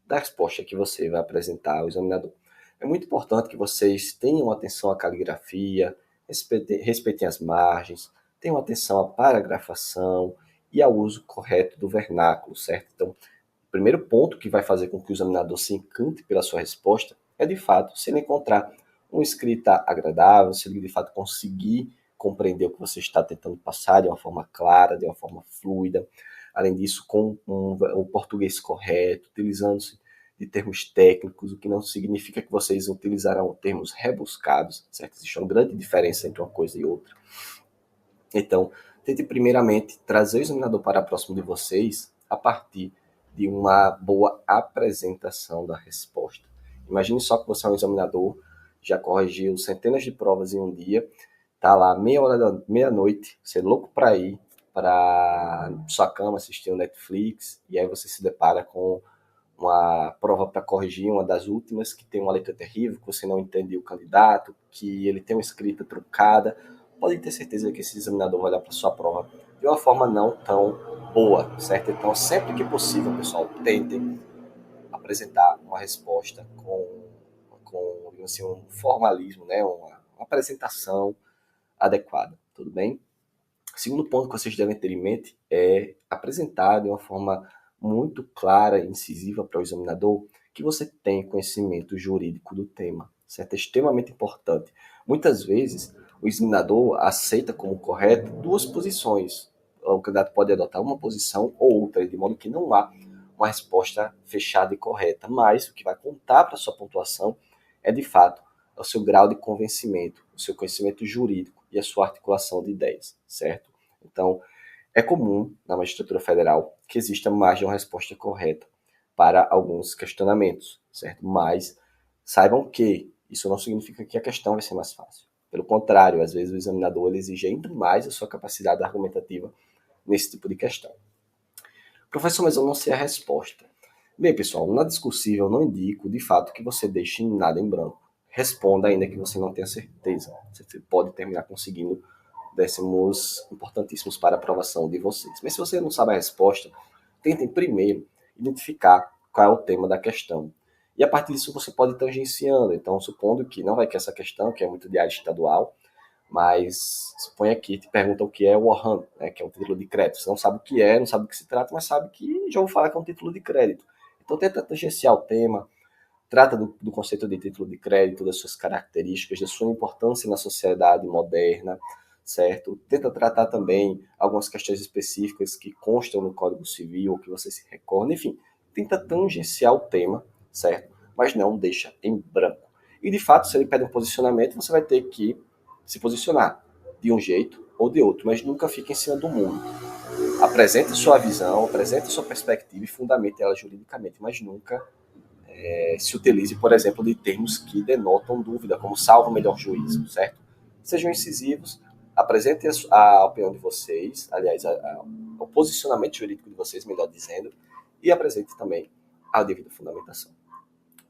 da resposta que você vai apresentar ao examinador. É muito importante que vocês tenham atenção à caligrafia, respeitem as margens, tenham atenção à paragrafação e ao uso correto do vernáculo, certo? Então, o primeiro ponto que vai fazer com que o examinador se encante pela sua resposta é, de fato, se ele encontrar uma escrita agradável, se ele, de fato, conseguir compreender o que você está tentando passar de uma forma clara, de uma forma fluida. Além disso, com o português correto, utilizando-se de termos técnicos, o que não significa que vocês utilizarão termos rebuscados, certo? Existe uma grande diferença entre uma coisa e outra. Então, tente primeiramente trazer o examinador para próximo de vocês a partir de uma boa apresentação da resposta. Imagine só que você é um examinador, já corrigiu centenas de provas em um dia, tá lá meia-noite, você é louco para ir para sua cama assistir um Netflix, e aí você se depara com uma prova para corrigir, uma das últimas, que tem uma letra terrível, que você não entende o candidato, que ele tem uma escrita truncada. Pode ter certeza que esse examinador vai olhar para sua prova de uma forma não tão boa, certo? Então, sempre que possível, pessoal, tentem apresentar uma resposta com assim, um formalismo, né? Uma apresentação adequada, tudo bem? O segundo ponto que vocês devem ter em mente é apresentar de uma forma muito clara e incisiva para o examinador que você tem conhecimento jurídico do tema, certo? É extremamente importante. Muitas vezes, o examinador aceita como correto duas posições. O candidato pode adotar uma posição ou outra, de modo que não há uma resposta fechada e correta. Mas o que vai contar para a sua pontuação é, de fato, o seu grau de convencimento, o seu conhecimento jurídico e a sua articulação de ideias, certo? Então, é comum na magistratura federal que exista mais de uma resposta correta para alguns questionamentos, certo? Mas saibam que isso não significa que a questão vai ser mais fácil. Pelo contrário, às vezes o examinador ele exige ainda mais a sua capacidade argumentativa nesse tipo de questão. Professor, mas eu não sei a resposta. Bem, pessoal, na discursível eu não indico, de fato, que você deixe nada em branco. Responda ainda que você não tenha certeza. Você pode terminar conseguindo décimos importantíssimos para a aprovação de vocês. Mas se você não sabe a resposta, tentem primeiro identificar qual é o tema da questão. E a partir disso você pode ir tangenciando. Então, supondo que não vai ter essa questão, que é muito de área estadual, mas suponha que te pergunta o que é o ORAN, né, que é um título de crédito. Você não sabe o que é, não sabe do que se trata, mas sabe que já vou falar que é um título de crédito. Então tenta tangenciar o tema, trata do conceito de título de crédito, das suas características, da sua importância na sociedade moderna, certo? Tenta tratar também algumas questões específicas que constam no Código Civil, ou que você se recorda, enfim, tenta tangenciar o tema, certo? Mas não deixa em branco. E de fato, se ele pede um posicionamento, você vai ter que se posicionar de um jeito ou de outro, mas nunca fique em cima do muro. Apresente sua visão, apresente sua perspectiva e fundamente ela juridicamente, mas nunca se utilize, por exemplo, de termos que denotam dúvida, como salvo melhor juízo, certo? Sejam incisivos, apresentem a opinião de vocês, aliás, o posicionamento jurídico de vocês, melhor dizendo, e apresente também a devida fundamentação.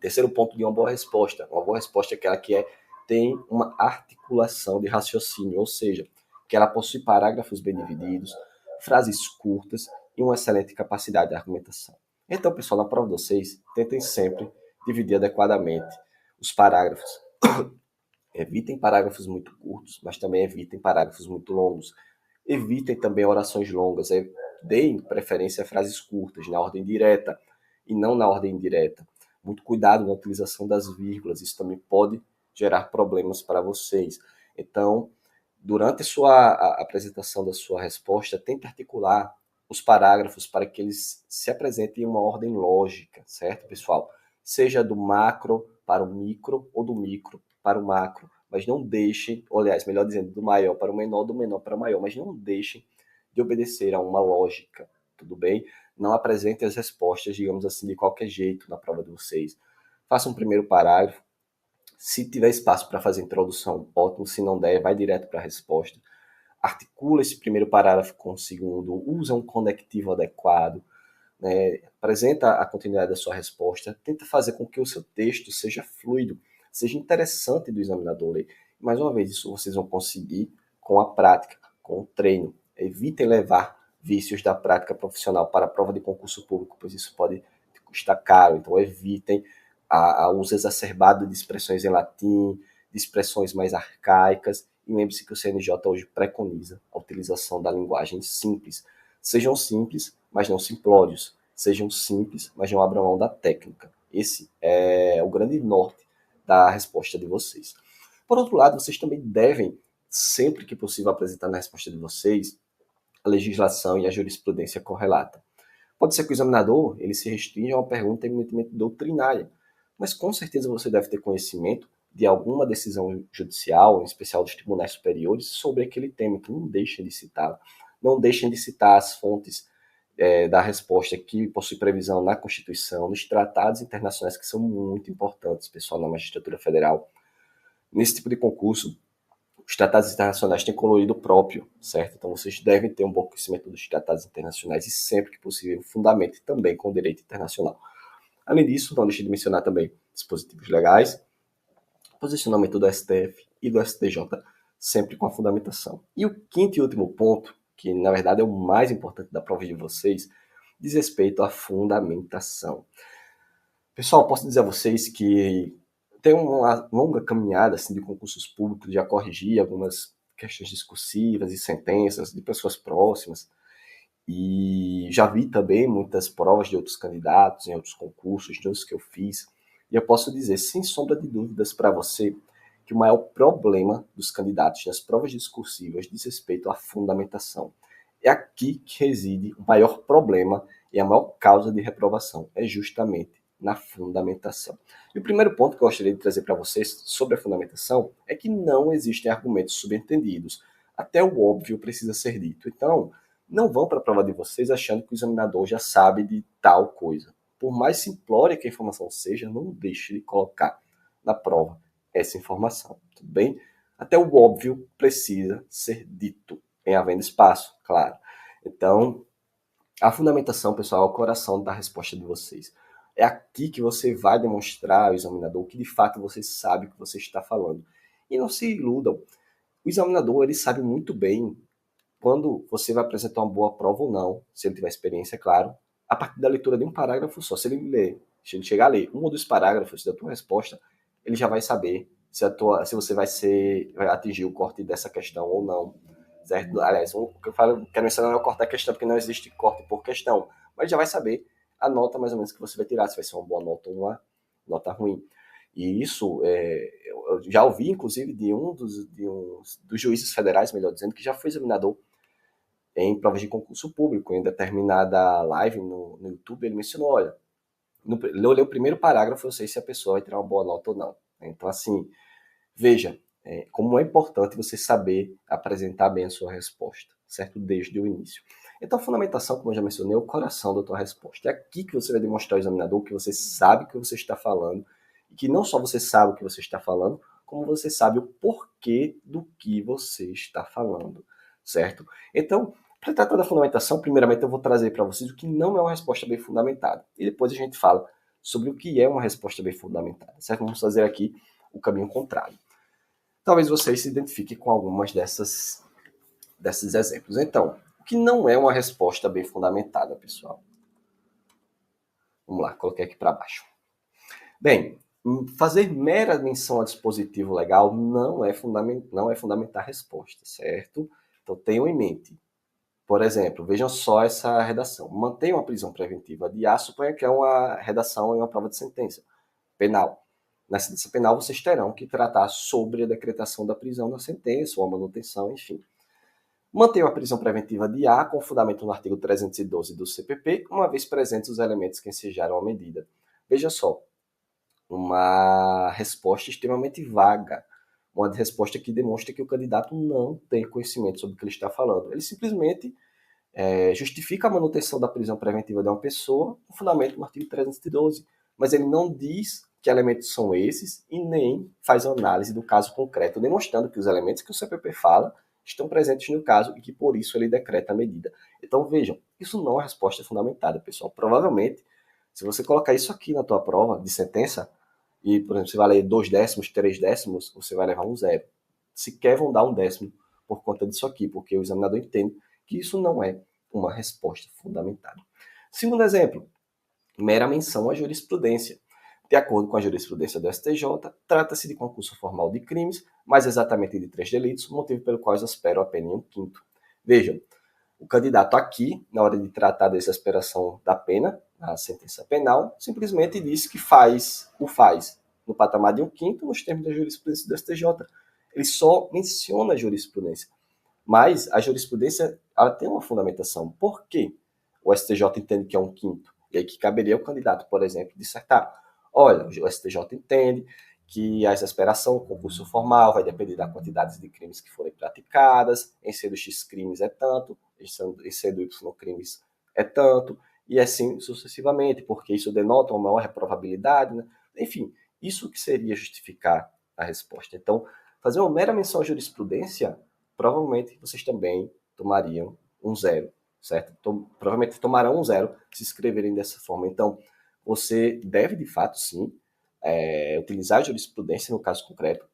Terceiro ponto de uma boa resposta. Uma boa resposta é aquela que tem uma articulação de raciocínio, ou seja, que ela possui parágrafos bem divididos, frases curtas e uma excelente capacidade de argumentação. Então, pessoal, na prova de vocês, tentem sempre dividir adequadamente os parágrafos. Evitem parágrafos muito curtos, mas também evitem parágrafos muito longos. Evitem também orações longas. Deem preferência a frases curtas, na ordem direta e não na ordem indireta. Muito cuidado na utilização das vírgulas, isso também pode gerar problemas para vocês. Então, durante a apresentação da sua resposta, tente articular os parágrafos para que eles se apresentem em uma ordem lógica, certo, pessoal? Seja do macro para o micro ou do micro para o macro, mas não deixem, aliás, melhor dizendo, do maior para o menor, do menor para o maior, mas não deixem de obedecer a uma lógica, tudo bem? Não apresentem as respostas, digamos assim, de qualquer jeito na prova de vocês. Faça um primeiro parágrafo, Se tiver espaço para fazer introdução, ótimo. Se não der, vai direto para a resposta. Articula esse primeiro parágrafo com o segundo, usa um conectivo adequado, né? Apresenta a continuidade da sua resposta, tenta fazer com que o seu texto seja fluido, seja interessante do examinador ler. Mais uma vez, isso vocês vão conseguir com a prática, com o treino. Evitem levar vícios da prática profissional para a prova de concurso público, pois isso pode custar caro. Então, evitem o uso exacerbado de expressões em latim, de expressões mais arcaicas. E lembre-se que o CNJ hoje preconiza a utilização da linguagem simples. Sejam simples, mas não simplórios. Sejam simples, mas não abram mão da técnica. Esse é o grande norte da resposta de vocês. Por outro lado, vocês também devem, sempre que possível, apresentar na resposta de vocês a legislação e a jurisprudência correlata. Pode ser que o examinador ele se restrinja a uma pergunta eminentemente doutrinária, mas com certeza você deve ter conhecimento de alguma decisão judicial, em especial dos tribunais superiores, sobre aquele tema. Então não deixem de citar. Não deixem de citar as fontes da resposta que possui previsão na Constituição, nos tratados internacionais que são muito importantes, pessoal, na magistratura federal. Nesse tipo de concurso, os tratados internacionais têm colorido próprio, certo? Então vocês devem ter um bom conhecimento dos tratados internacionais e sempre que possível fundamente também com o direito internacional. Além disso, não deixe de mencionar também dispositivos legais, posicionamento do STF e do STJ, sempre com a fundamentação. E o quinto e último ponto, que na verdade é o mais importante da prova de vocês, diz respeito à fundamentação. Pessoal, posso dizer a vocês que tem uma longa caminhada assim, de concursos públicos, já corrigi algumas questões discursivas e sentenças de pessoas próximas, e já vi também muitas provas de outros candidatos em outros concursos, de outros que eu fiz, e eu posso dizer, sem sombra de dúvidas para você, que o maior problema dos candidatos nas provas discursivas diz respeito à fundamentação. É aqui que reside o maior problema e a maior causa de reprovação, é justamente na fundamentação. E o primeiro ponto que eu gostaria de trazer para vocês sobre a fundamentação é que não existem argumentos subentendidos. Até o óbvio precisa ser dito. Então, não vão para a prova de vocês achando que o examinador já sabe de tal coisa. Por mais simplória que a informação seja, não deixe de colocar na prova essa informação, tudo bem? Até o óbvio precisa ser dito, em havendo espaço, claro. Então, a fundamentação, pessoal, é o coração da resposta de vocês. É aqui que você vai demonstrar ao examinador que de fato você sabe o que você está falando. E não se iludam. O examinador ele sabe muito bem quando você vai apresentar uma boa prova ou não, se ele tiver experiência, é claro, a partir da leitura de um parágrafo só. Se ele chegar a ler um ou dois parágrafos da tua resposta, ele já vai saber se você vai atingir o corte dessa questão ou não. Certo? Aliás, o que eu quero mencionar não é cortar a questão, porque não existe corte por questão, mas já vai saber a nota mais ou menos que você vai tirar, se vai ser uma boa nota ou uma nota ruim. E isso, eu já ouvi, inclusive, de um dos juízes federais, melhor dizendo, que já foi examinador em provas de concurso público. Em determinada live no YouTube, ele mencionou, olha, eu olhei o primeiro parágrafo, eu sei se a pessoa vai tirar uma boa nota ou não. Então, assim, veja como é importante você saber apresentar bem a sua resposta, certo? Desde o início. Então, a fundamentação, como eu já mencionei, é o coração da tua resposta. É aqui que você vai demonstrar ao examinador que você sabe o que você está falando, e que não só você sabe o que você está falando, como você sabe o porquê do que você está falando, certo? Então, para tratar da fundamentação, primeiramente eu vou trazer para vocês o que não é uma resposta bem fundamentada. E depois a gente fala sobre o que é uma resposta bem fundamentada, certo? Vamos fazer aqui o caminho contrário. Talvez vocês se identifiquem com algumas desses exemplos. Então, o que não é uma resposta bem fundamentada, pessoal? Vamos lá, coloquei aqui para baixo. Bem, fazer mera menção a dispositivo legal não é fundamentar a resposta, certo? Então tenham em mente. Por exemplo, vejam só essa redação. Mantenha uma prisão preventiva de A, suponha que é uma redação em uma prova de sentença penal. Na sentença penal, vocês terão que tratar sobre a decretação da prisão na sentença, ou a manutenção, enfim. Mantenha a prisão preventiva de A com fundamento no artigo 312 do CPP, uma vez presentes os elementos que ensejaram a medida. Veja só, uma resposta extremamente vaga, uma resposta que demonstra que o candidato não tem conhecimento sobre o que ele está falando. Ele simplesmente justifica a manutenção da prisão preventiva de uma pessoa com fundamento no artigo 312, mas ele não diz que elementos são esses e nem faz análise do caso concreto, demonstrando que os elementos que o CPP fala estão presentes no caso e que por isso ele decreta a medida. Então vejam, isso não é resposta fundamentada, pessoal. Provavelmente, se você colocar isso aqui na tua prova de sentença, e, por exemplo, você vai ler 2 décimos, 3 décimos, você vai levar um zero. Sequer vão dar um décimo por conta disso aqui, porque o examinador entende que isso não é uma resposta fundamentada. Segundo exemplo, mera menção à jurisprudência. De acordo com a jurisprudência do STJ, trata-se de concurso formal de crimes, mais exatamente de 3 delitos, motivo pelo qual exaspero a pena em 1/5. Vejam, o candidato aqui, na hora de tratar da exasperação da pena, a sentença penal, simplesmente diz que faz no patamar de 1/5, nos termos da jurisprudência do STJ. Ele só menciona a jurisprudência. Mas a jurisprudência ela tem uma fundamentação. Por quê? O STJ entende que é 1/5. E aí que caberia ao candidato, por exemplo, dissertar. Olha, o STJ entende que a exasperação, o concurso formal, vai depender da quantidade de crimes que forem praticadas, em sendo X crimes é tanto, em sendo Y crimes é tanto, e assim sucessivamente, porque isso denota uma maior reprovabilidade, né? Enfim, isso que seria justificar a resposta. Então, fazer uma mera menção à jurisprudência, provavelmente vocês também tomariam um zero, certo? Provavelmente tomarão um zero se escreverem dessa forma. Então, você deve, de fato, sim, utilizar a jurisprudência no caso concreto,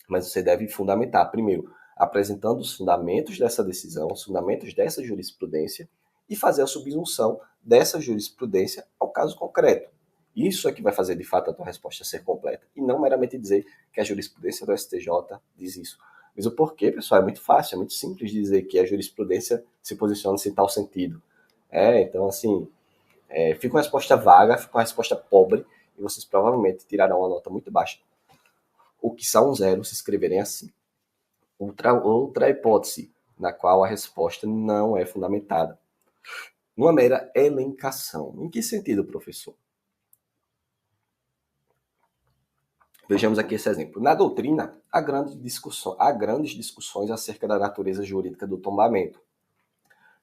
mas você deve fundamentar, primeiro, apresentando os fundamentos dessa decisão, os fundamentos dessa jurisprudência, e fazer a subsunção dessa jurisprudência ao caso concreto. Isso é que vai fazer, de fato, a tua resposta ser completa, e não meramente dizer que a jurisprudência do STJ diz isso. Mas o porquê, pessoal, é muito fácil, é muito simples dizer que a jurisprudência se posiciona em tal sentido. Então, assim, fica uma resposta vaga, fica uma resposta pobre, e vocês provavelmente tirarão uma nota muito baixa. O que são um zero se escreverem assim. Outra hipótese, na qual a resposta não é fundamentada. Uma mera elencação. Em que sentido, professor? Vejamos aqui esse exemplo. Na doutrina, há grandes discussões acerca da natureza jurídica do tombamento.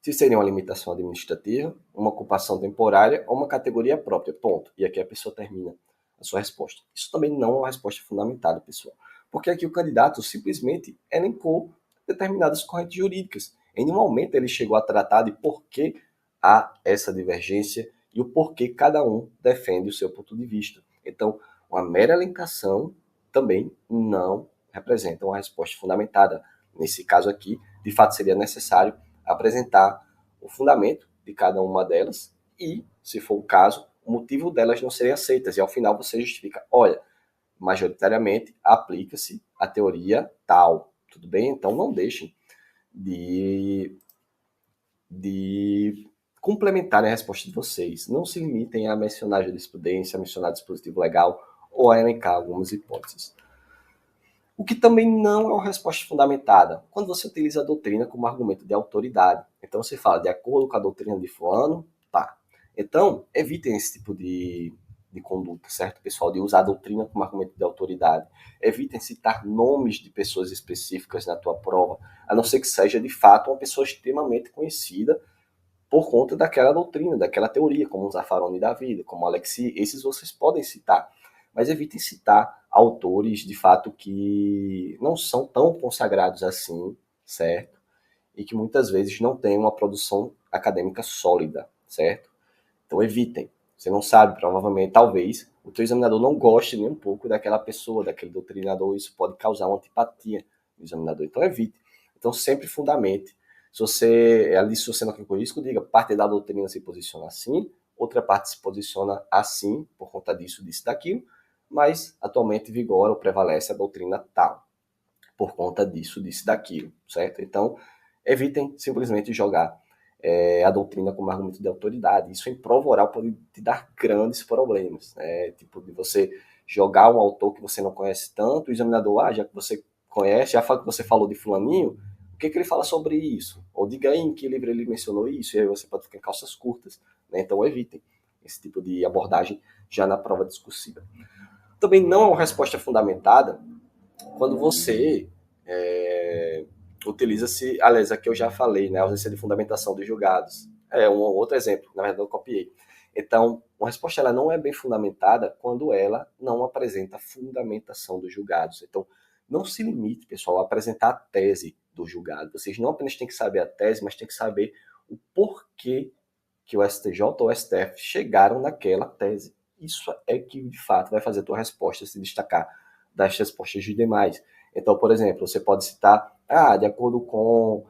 Se seria uma limitação administrativa, uma ocupação temporária ou uma categoria própria. Ponto. E aqui a pessoa termina a sua resposta. Isso também não é uma resposta fundamentada, pessoal. Porque aqui o candidato simplesmente elencou determinadas correntes jurídicas. Em nenhum momento ele chegou a tratar de por que há essa divergência e o porquê cada um defende o seu ponto de vista. Então, uma mera elencação também não representa uma resposta fundamentada. Nesse caso aqui, de fato, seria necessário apresentar o fundamento de cada uma delas e, se for o caso, o motivo delas não serem aceitas. E ao final você justifica, olha, majoritariamente aplica-se a teoria tal. Tudo bem? Então não deixem de complementarem a resposta de vocês. Não se limitem a mencionar jurisprudência, a mencionar dispositivo legal ou a elencar algumas hipóteses. O que também não é uma resposta fundamentada, quando você utiliza a doutrina como argumento de autoridade. Então você fala, de acordo com a doutrina de fulano, tá. Então, evitem esse tipo de conduta, certo, pessoal? De usar a doutrina como argumento de autoridade. Evitem citar nomes de pessoas específicas na tua prova, a não ser que seja, de fato, uma pessoa extremamente conhecida por conta daquela doutrina, daquela teoria, como o Zaffaroni da vida, como o Alexi. Esses vocês podem citar, mas evitem citar autores, de fato, que não são tão consagrados assim, certo? E que muitas vezes não têm uma produção acadêmica sólida, certo? Então evitem. Você não sabe, provavelmente, talvez, o teu examinador não goste nem um pouco daquela pessoa, daquele doutrinador, isso pode causar uma antipatia no examinador. Então evite. Então sempre fundamente. Se você não quer com risco, diga, parte da doutrina se posiciona assim, outra parte se posiciona assim, por conta disso, daquilo, mas atualmente vigora ou prevalece a doutrina tal, por conta disso, daquilo, certo? Então, evitem simplesmente jogar a doutrina como argumento de autoridade. Isso em prova oral pode te dar grandes problemas, né? Tipo, de você jogar um autor que você não conhece tanto, o examinador, já que você conhece, já que você falou de fulaninho, o que ele fala sobre isso? Ou diga aí em que livro ele mencionou isso, e aí você pode ficar em calças curtas, né? Então evitem esse tipo de abordagem já na prova discursiva. Também não é uma resposta fundamentada quando você utiliza-se, aliás, aqui eu já falei, né, a ausência de fundamentação dos julgados. Um outro exemplo, na verdade eu copiei. Então, uma resposta ela não é bem fundamentada quando ela não apresenta a fundamentação dos julgados. Então, não se limite, pessoal, a apresentar a tese do julgado. Vocês não apenas têm que saber a tese, mas têm que saber o porquê que o STJ ou o STF chegaram naquela tese. Isso é que, de fato, vai fazer a tua resposta se destacar das respostas dos demais. Então, por exemplo, você pode citar, de acordo com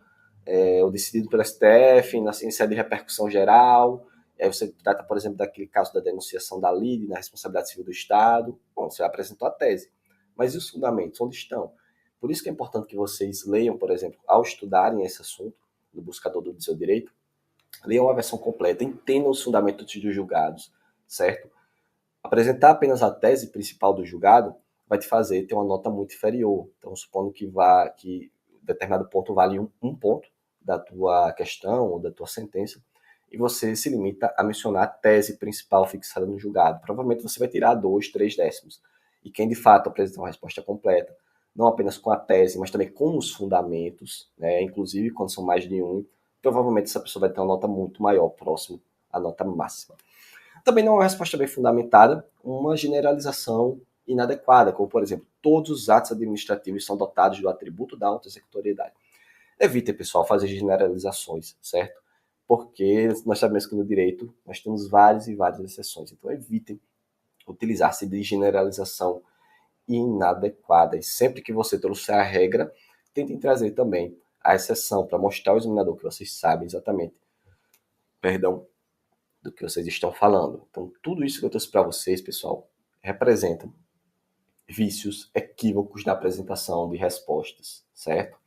o decidido pelo STF, na ciência de repercussão geral, aí você trata, por exemplo, daquele caso da denunciação da LIDE na responsabilidade civil do Estado. Bom, você apresentou a tese. Mas e os fundamentos? Onde estão? Por isso que é importante que vocês leiam, por exemplo, ao estudarem esse assunto, no buscador do seu direito, leiam a versão completa, entendam os fundamentos dos julgados, certo? Apresentar apenas a tese principal do julgado vai te fazer ter uma nota muito inferior. Então, supondo que determinado ponto vale um ponto da tua questão ou da tua sentença, e você se limita a mencionar a tese principal fixada no julgado. Provavelmente você vai tirar 2, 3 décimos. E quem de fato apresentar uma resposta completa, não apenas com a tese, mas também com os fundamentos, né, inclusive quando são mais de um, provavelmente essa pessoa vai ter uma nota muito maior, próximo à nota máxima. Também não é uma resposta bem fundamentada, uma generalização inadequada, como, por exemplo, todos os atos administrativos são dotados do atributo da auto-executoriedade. Evite, pessoal, fazer generalizações, certo? Porque nós sabemos que no direito nós temos várias e várias exceções. Então, evitem utilizar-se de generalização inadequada. E sempre que você trouxer a regra, tentem trazer também a exceção para mostrar ao examinador que vocês sabem exatamente, do que vocês estão falando. Então, tudo isso que eu trouxe para vocês, pessoal, representa vícios, equívocos na apresentação de respostas, certo?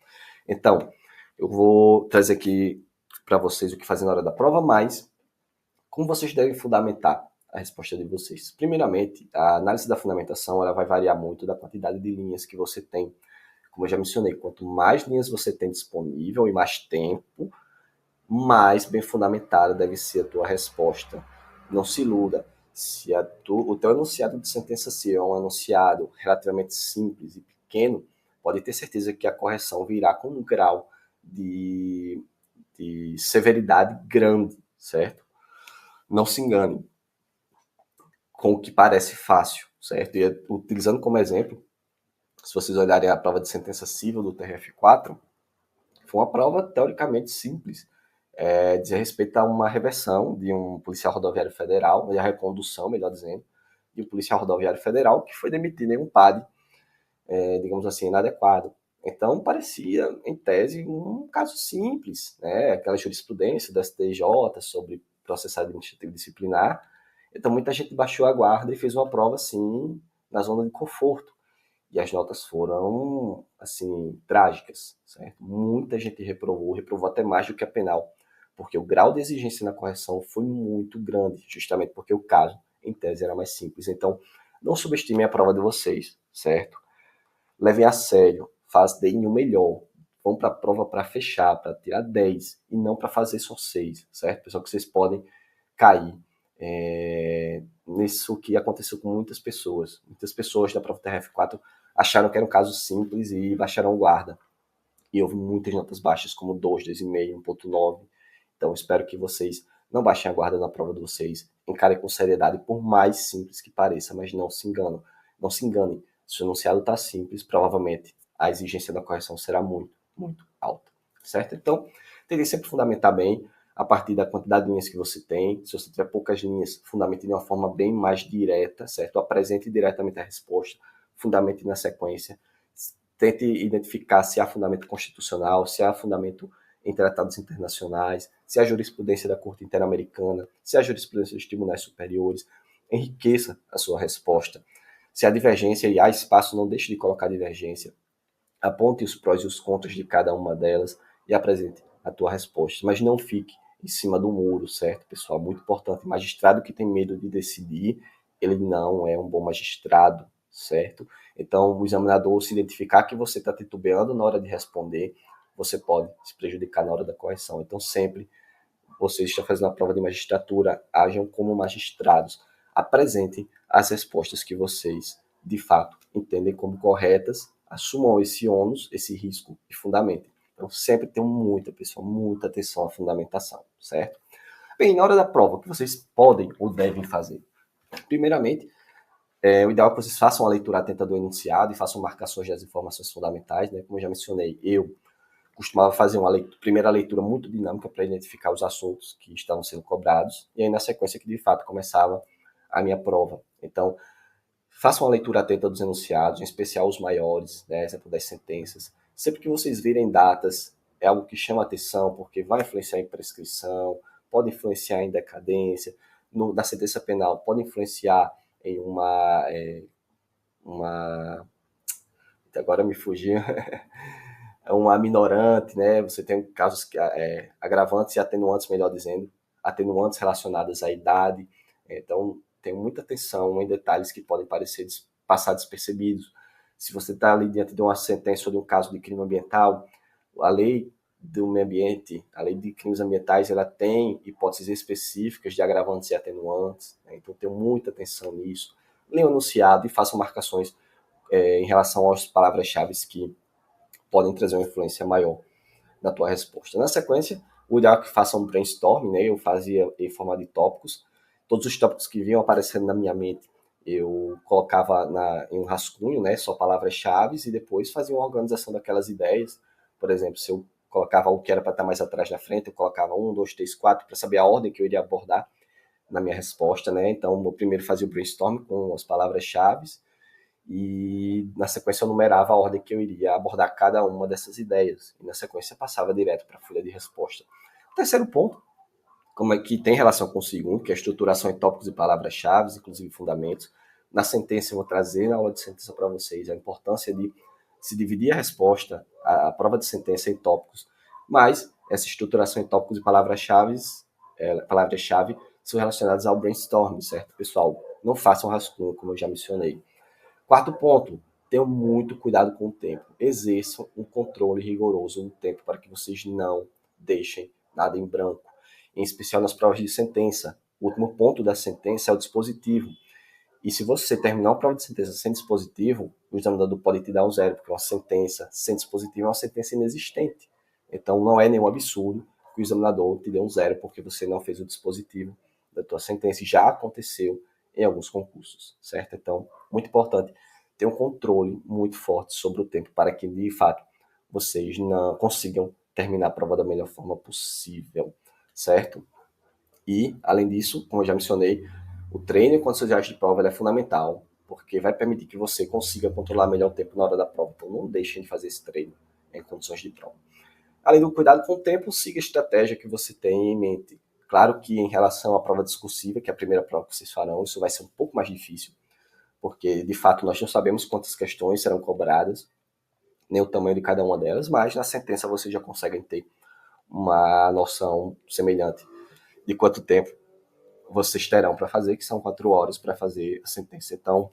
Então, eu vou trazer aqui para vocês o que fazer na hora da prova, mas como vocês devem fundamentar a resposta de vocês. Primeiramente, a análise da fundamentação ela vai variar muito da quantidade de linhas que você tem. Como eu já mencionei, quanto mais linhas você tem disponível e mais tempo, mais bem fundamentada deve ser a tua resposta. Não se iluda. Se o teu enunciado de sentença se é um enunciado relativamente simples e pequeno, pode ter certeza que a correção virá com um grau de severidade grande, certo? Não se engane com o que parece fácil, certo? E utilizando como exemplo, se vocês olharem a prova de sentença civil do TRF4, foi uma prova teoricamente simples. Dizia respeito a uma reversão de um policial rodoviário federal, a recondução, melhor dizendo, de um policial rodoviário federal que foi demitido em um PAD, digamos assim, inadequado. Então, parecia, em tese, um caso simples, né? Aquela jurisprudência do STJ sobre processo administrativo disciplinar. Então, muita gente baixou a guarda e fez uma prova, assim, na zona de conforto. E as notas foram, assim, trágicas, certo? Muita gente reprovou até mais do que a penal, porque o grau de exigência na correção foi muito grande, justamente porque o caso, em tese, era mais simples. Então, não subestimem a prova de vocês, certo? Levem a sério, deem o melhor. Vão para a prova para fechar, para tirar 10 e não para fazer só 6, certo? Pessoal, que vocês podem cair nisso que aconteceu com muitas pessoas. Muitas pessoas da prova TRF4 acharam que era um caso simples e baixaram guarda. E houve muitas notas baixas, como 2, 2,5, 1,9. Então, espero que vocês não baixem a guarda na prova de vocês, encarem com seriedade, por mais simples que pareça, mas não se enganam. Não se enganem. Se o enunciado está simples, provavelmente a exigência da correção será muito, muito alta. Certo? Então, tentem sempre fundamentar bem a partir da quantidade de linhas que você tem. Se você tiver poucas linhas, fundamente de uma forma bem mais direta, certo? Apresente diretamente a resposta, fundamente na sequência. Tente identificar se há fundamento constitucional, se há fundamento em tratados internacionais, se há jurisprudência da Corte Interamericana, se há jurisprudência dos tribunais superiores. Enriqueça a sua resposta. Se há divergência e há espaço, não deixe de colocar divergência. Aponte os prós e os contras de cada uma delas e apresente a tua resposta. Mas não fique em cima do muro, certo, pessoal? Muito importante. Magistrado que tem medo de decidir, ele não é um bom magistrado, certo? Então, o examinador se identificar que você está titubeando na hora de responder, você pode se prejudicar na hora da correção. Então, sempre vocês estão fazendo a prova de magistratura, ajam como magistrados. Apresentem as respostas que vocês, de fato, entendem como corretas, assumam esse ônus, esse risco e fundamentem. Então, sempre tenham muita atenção à fundamentação, certo? Bem, na hora da prova, o que vocês podem ou devem fazer? Primeiramente, o ideal é que vocês façam a leitura atenta do enunciado e façam marcações das informações fundamentais, né? Como eu já mencionei, eu costumava fazer uma primeira leitura muito dinâmica para identificar os assuntos que estavam sendo cobrados, e aí na sequência que de fato começava a minha prova. Então, façam uma leitura atenta dos enunciados, em especial os maiores, né, exemplo das sentenças. Sempre que vocês virem datas, é algo que chama atenção, porque vai influenciar em prescrição, pode influenciar em decadência, na sentença penal, pode influenciar em uma agora me fugiu, é uma minorante, né? Você tem casos agravantes e atenuantes, melhor dizendo, atenuantes relacionadas à idade. Então, tem muita atenção em detalhes que podem passar despercebidos. Se você está ali diante de uma sentença ou de um caso de crime ambiental, a lei do meio ambiente, a lei de crimes ambientais, ela tem hipóteses específicas de agravantes e atenuantes, né? Então, tenham muita atenção nisso. Leiam o enunciado e façam marcações em relação às palavras-chave que podem trazer uma influência maior na tua resposta. Na sequência, o ideal é que faça um brainstorming, né? Eu fazia em forma de tópicos. Todos os tópicos que vinham aparecendo na minha mente, eu colocava em um rascunho, né? Só palavras-chave, e depois fazia uma organização daquelas ideias. Por exemplo, se eu colocava o que era para estar mais atrás na frente, eu colocava 1, 2, 3, 4, para saber a ordem que eu iria abordar na minha resposta, né? Então, eu primeiro fazia o brainstorming com as palavras-chave, e na sequência eu numerava a ordem que eu iria abordar cada uma dessas ideias, e na sequência passava direto para a folha de resposta. O terceiro ponto, como é que tem relação com o segundo, que é a estruturação em tópicos e palavras-chave, inclusive fundamentos. Na sentença eu vou trazer na aula de sentença para vocês a importância de se dividir a resposta, a prova de sentença em tópicos, mas essa estruturação em tópicos e palavras-chave são relacionadas ao brainstorming, certo, pessoal? Não façam rascunho, como eu já mencionei. Quarto ponto, tenham muito cuidado com o tempo. Exerçam um controle rigoroso do tempo para que vocês não deixem nada em branco, em especial nas provas de sentença. O último ponto da sentença é o dispositivo. E se você terminar uma prova de sentença sem dispositivo, o examinador pode te dar um zero, porque uma sentença sem dispositivo é uma sentença inexistente. Então não é nenhum absurdo que o examinador te dê um zero porque você não fez o dispositivo da tua sentença. Já aconteceu em alguns concursos, certo? Então, muito importante ter um controle muito forte sobre o tempo para que, de fato, vocês não consigam terminar a prova da melhor forma possível, certo? E, além disso, como eu já mencionei, o treino em condições reais de prova é fundamental, porque vai permitir que você consiga controlar melhor o tempo na hora da prova. Então, não deixem de fazer esse treino em condições de prova. Além do cuidado com o tempo, siga a estratégia que você tem em mente. Claro que em relação à prova discursiva, que é a primeira prova que vocês farão, isso vai ser um pouco mais difícil, porque de fato nós não sabemos quantas questões serão cobradas, nem o tamanho de cada uma delas, mas na sentença vocês já conseguem ter uma noção semelhante de quanto tempo vocês terão para fazer, que são 4 horas para fazer a sentença. Então,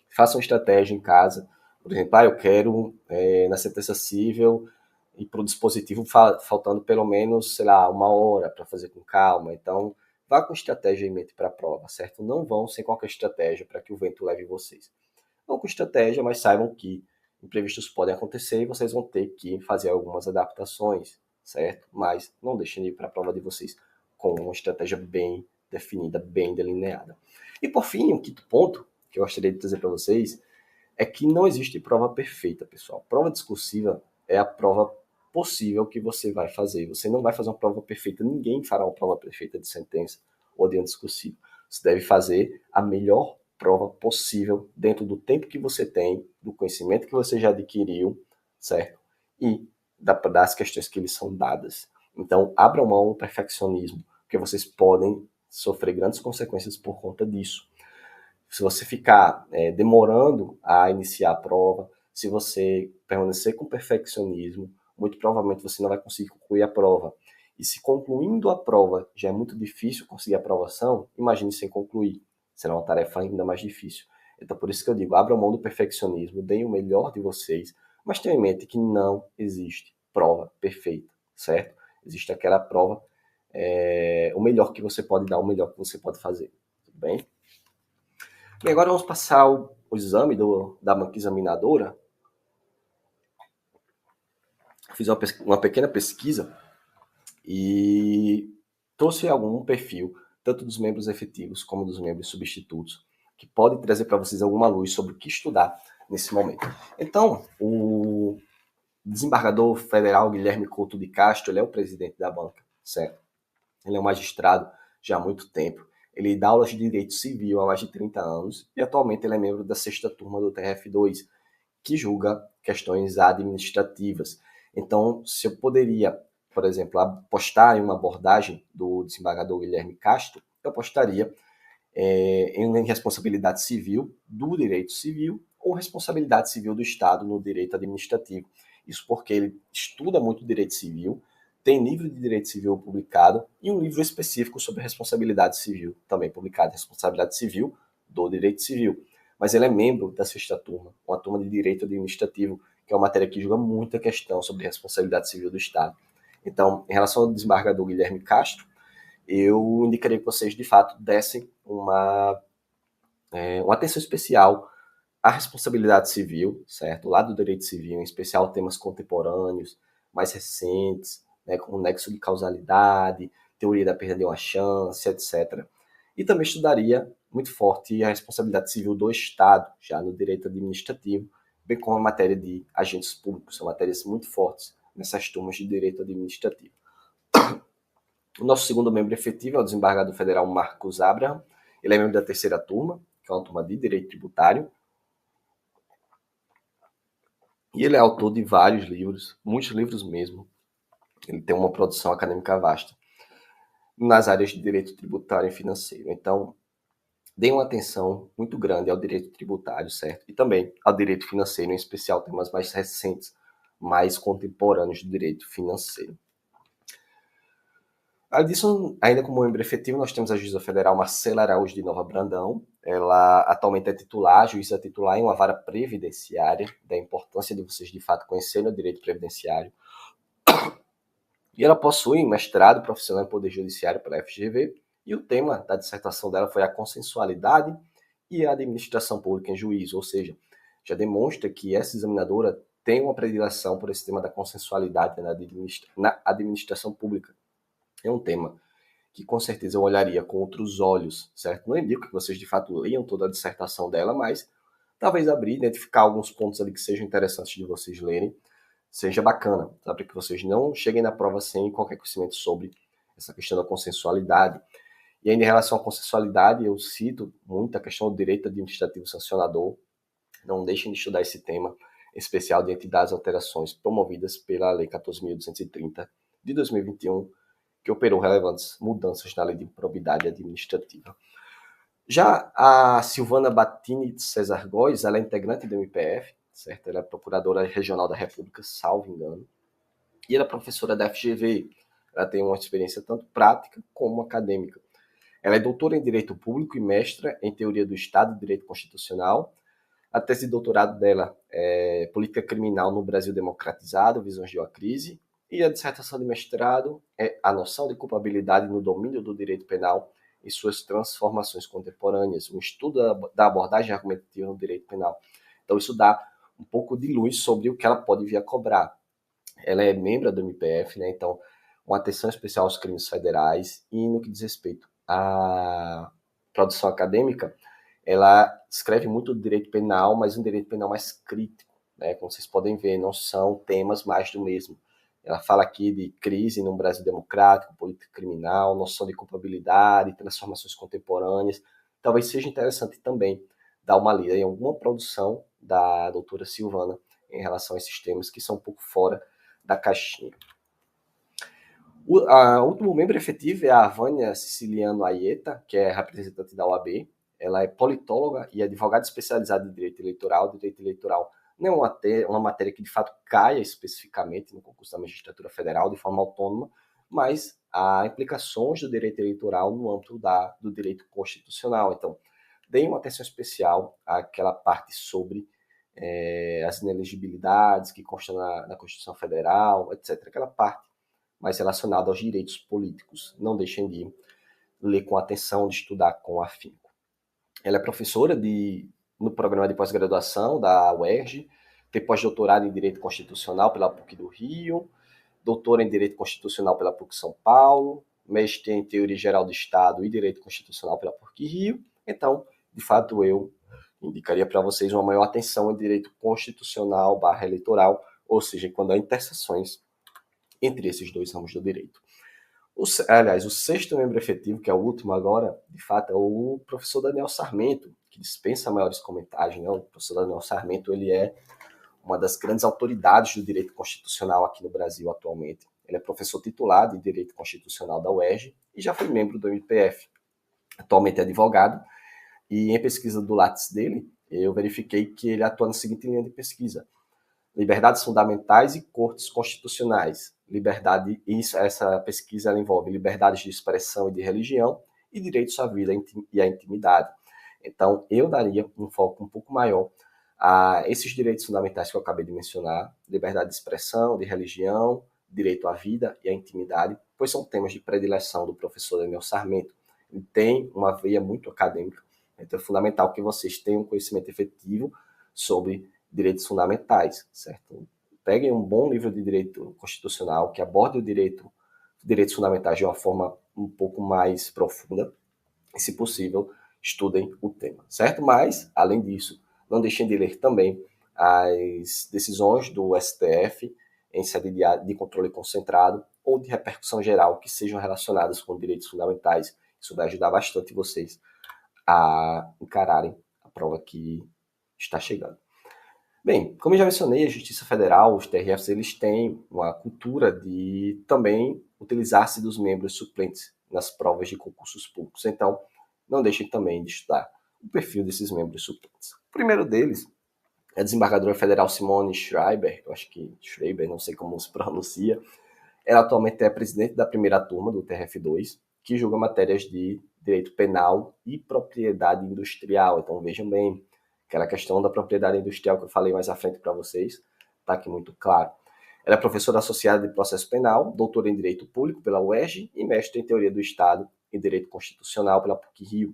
façam estratégia em casa. Por exemplo, eu quero na sentença civil e para o dispositivo faltando pelo menos, sei lá, 1 hora para fazer com calma. Então, vá com estratégia em mente para a prova, certo? Não vão sem qualquer estratégia para que o vento leve vocês. Vão com estratégia, mas saibam que imprevistos podem acontecer e vocês vão ter que fazer algumas adaptações, certo? Mas não deixem de ir para a prova de vocês com uma estratégia bem definida, bem delineada. E por fim, o quinto ponto que eu gostaria de trazer para vocês é que não existe prova perfeita, pessoal. Prova discursiva é a prova possível que você vai fazer. Você não vai fazer uma prova perfeita, ninguém fará uma prova perfeita de sentença ou de um discursivo. Você deve fazer a melhor prova possível dentro do tempo que você tem, do conhecimento que você já adquiriu, certo? E das questões que lhes são dadas. Então, abram mão do perfeccionismo, porque vocês podem sofrer grandes consequências por conta disso. Se você ficar demorando a iniciar a prova, se você permanecer com perfeccionismo, muito provavelmente você não vai conseguir concluir a prova. E se concluindo a prova já é muito difícil conseguir a aprovação, imagine sem concluir. Será uma tarefa ainda mais difícil. Então, por isso que eu digo, abram mão do perfeccionismo, deem o melhor de vocês, mas tenham em mente que não existe prova perfeita, certo? Existe aquela prova, o melhor que você pode dar, o melhor que você pode fazer, tudo bem? E agora vamos passar o exame da banca examinadora. Fiz uma pequena pesquisa e trouxe algum perfil, tanto dos membros efetivos como dos membros substitutos, que pode trazer para vocês alguma luz sobre o que estudar nesse momento. Então, o desembargador federal Guilherme Couto de Castro, ele é o presidente da banca, certo? Ele é um magistrado já há muito tempo. Ele dá aulas de direito civil há mais de 30 anos e atualmente ele é membro da sexta turma do TRF2, que julga questões administrativas. Então, se eu poderia, por exemplo, apostar em uma abordagem do desembargador Guilherme Castro, eu apostaria em responsabilidade civil do direito civil ou responsabilidade civil do Estado no direito administrativo. Isso porque ele estuda muito direito civil, tem livro de direito civil publicado e um livro específico sobre responsabilidade civil, também publicado, responsabilidade civil do direito civil. Mas ele é membro da sexta turma, uma turma de direito administrativo, que é uma matéria que julga muita questão sobre responsabilidade civil do Estado. Então, em relação ao desembargador Guilherme Castro, eu indicaria que vocês, de fato, dessem uma atenção especial à responsabilidade civil, certo? Lá do direito civil, em especial temas contemporâneos, mais recentes, né, como nexo de causalidade, teoria da perda de uma chance, etc. E também estudaria muito forte a responsabilidade civil do Estado, já no direito administrativo, bem como a matéria de agentes públicos, são matérias muito fortes nessas turmas de direito administrativo. O nosso segundo membro efetivo é o desembargador federal Marcos Abraham. Ele é membro da terceira turma, que é uma turma de direito tributário. E ele é autor de vários livros, muitos livros mesmo. Ele tem uma produção acadêmica vasta nas áreas de direito tributário e financeiro. Então, dê uma atenção muito grande ao direito tributário, certo? E também ao direito financeiro, em especial temas mais recentes, mais contemporâneos do direito financeiro. Além disso, ainda como membro efetivo, nós temos a juíza federal Marcela Araújo de Nova Brandão. Ela atualmente é titular, juíza titular em uma vara previdenciária, da importância de vocês de fato conhecerem o direito previdenciário. E ela possui mestrado profissional em Poder Judiciário pela FGV, e o tema da dissertação dela foi a consensualidade e a administração pública em juízo, ou seja, já demonstra que essa examinadora tem uma predileção por esse tema da consensualidade na administração pública. É um tema que com certeza eu olharia com outros olhos, certo? Não indico que vocês de fato leiam toda a dissertação dela, mas talvez abrir, identificar alguns pontos ali que sejam interessantes de vocês lerem, seja bacana, tá? Para que vocês não cheguem na prova sem qualquer conhecimento sobre essa questão da consensualidade. E ainda em relação à consensualidade, eu cito muito a questão do direito administrativo sancionador. Não deixem de estudar esse tema, em especial diante das alterações promovidas pela Lei 14.230 de 2021, que operou relevantes mudanças na lei de probidade administrativa. Já a Silvana Battini Cesar Góes, ela é integrante do MPF, certo? Ela é procuradora regional da República, salvo engano, e ela é professora da FGV. Ela tem uma experiência tanto prática como acadêmica. Ela é doutora em Direito Público e mestra em Teoria do Estado e Direito Constitucional. A tese de doutorado dela é Política Criminal no Brasil Democratizado, Visões de uma Crise. E a dissertação de mestrado é A Noção de Culpabilidade no Domínio do Direito Penal e suas transformações contemporâneas, um estudo da abordagem argumentativa no direito penal. Então, isso dá um pouco de luz sobre o que ela pode vir a cobrar. Ela é membro do MPF, né? Então, uma atenção especial aos crimes federais e no que diz respeito à produção acadêmica, ela escreve muito do direito penal, mas um direito penal mais crítico, né? Como vocês podem ver, não são temas mais do mesmo. Ela fala aqui de crise no Brasil democrático, política criminal, noção de culpabilidade, transformações contemporâneas. Talvez seja interessante também dar uma lida em alguma produção da doutora Silvana em relação a esses temas que são um pouco fora da caixinha. O último membro efetivo é a Vânia Siciliano Aieta, que é representante da OAB. Ela é politóloga e advogada especializada em direito eleitoral. Direito eleitoral não é uma matéria que de fato caia especificamente no concurso da magistratura federal de forma autônoma, mas há implicações do direito eleitoral no âmbito do direito constitucional. Então, deem uma atenção especial àquela parte sobre as inelegibilidades que constam na Constituição Federal, etc. Aquela parte mais relacionada aos direitos políticos. Não deixem de ler com atenção, de estudar com afinco. Ela é professora no programa de pós-graduação da UERJ, tem pós-doutorado em Direito Constitucional pela PUC do Rio, doutora em Direito Constitucional pela PUC São Paulo, mestre em Teoria Geral do Estado e Direito Constitucional pela PUC-Rio. Então, de fato, eu indicaria para vocês uma maior atenção em Direito Constitucional/Eleitoral, ou seja, quando há interseções entre esses dois ramos do direito. Aliás, o sexto membro efetivo, que é o último agora, de fato, é o professor Daniel Sarmento, que dispensa maiores comentários. Né? O professor Daniel Sarmento ele é uma das grandes autoridades do direito constitucional aqui no Brasil atualmente. Ele é professor titular de Direito Constitucional da UERJ e já foi membro do MPF. Atualmente é advogado e em pesquisa do Lattes dele, eu verifiquei que ele atua na seguinte linha de pesquisa: liberdades fundamentais e cortes constitucionais. Essa pesquisa ela envolve liberdades de expressão e de religião e direitos à vida e à intimidade. Então, eu daria um foco um pouco maior a esses direitos fundamentais que eu acabei de mencionar: liberdade de expressão, de religião, direito à vida e à intimidade, pois são temas de predileção do professor Daniel Sarmento. Ele tem uma veia muito acadêmica, então é fundamental que vocês tenham um conhecimento efetivo sobre direitos fundamentais, certo? Peguem um bom livro de direito constitucional que aborde direitos fundamentais de uma forma um pouco mais profunda e, se possível, estudem o tema, certo? Mas, além disso, não deixem de ler também as decisões do STF em sede de controle concentrado ou de repercussão geral que sejam relacionadas com direitos fundamentais. Isso vai ajudar bastante vocês a encararem a prova que está chegando. Bem, como eu já mencionei, a Justiça Federal, os TRFs, eles têm uma cultura de também utilizar-se dos membros suplentes nas provas de concursos públicos. Então, não deixem também de estudar o perfil desses membros suplentes. O primeiro deles é a desembargadora federal Simone Schreiber, eu acho que Schreiber, não sei como se pronuncia. Ela atualmente é presidente da primeira turma do TRF2, que julga matérias de direito penal e propriedade industrial. Então, vejam bem, aquela questão da propriedade industrial que eu falei mais à frente para vocês, está aqui muito claro. Ela é professora associada de processo penal, doutora em Direito Público pela UERJ e mestre em Teoria do Estado e Direito Constitucional pela PUC-Rio.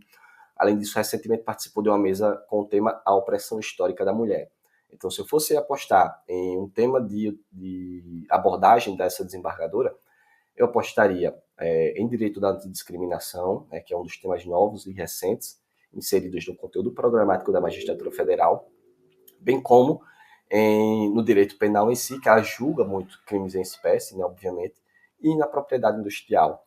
Além disso, recentemente participou de uma mesa com o tema A Opressão Histórica da Mulher. Então, se eu fosse apostar em um tema de abordagem dessa desembargadora, eu apostaria em direito da antidiscriminação, né, que é um dos temas novos e recentes, inseridos no conteúdo programático da Magistratura Federal, bem como no direito penal em si, que ela julga muito crimes em espécie, né, obviamente, e na propriedade industrial.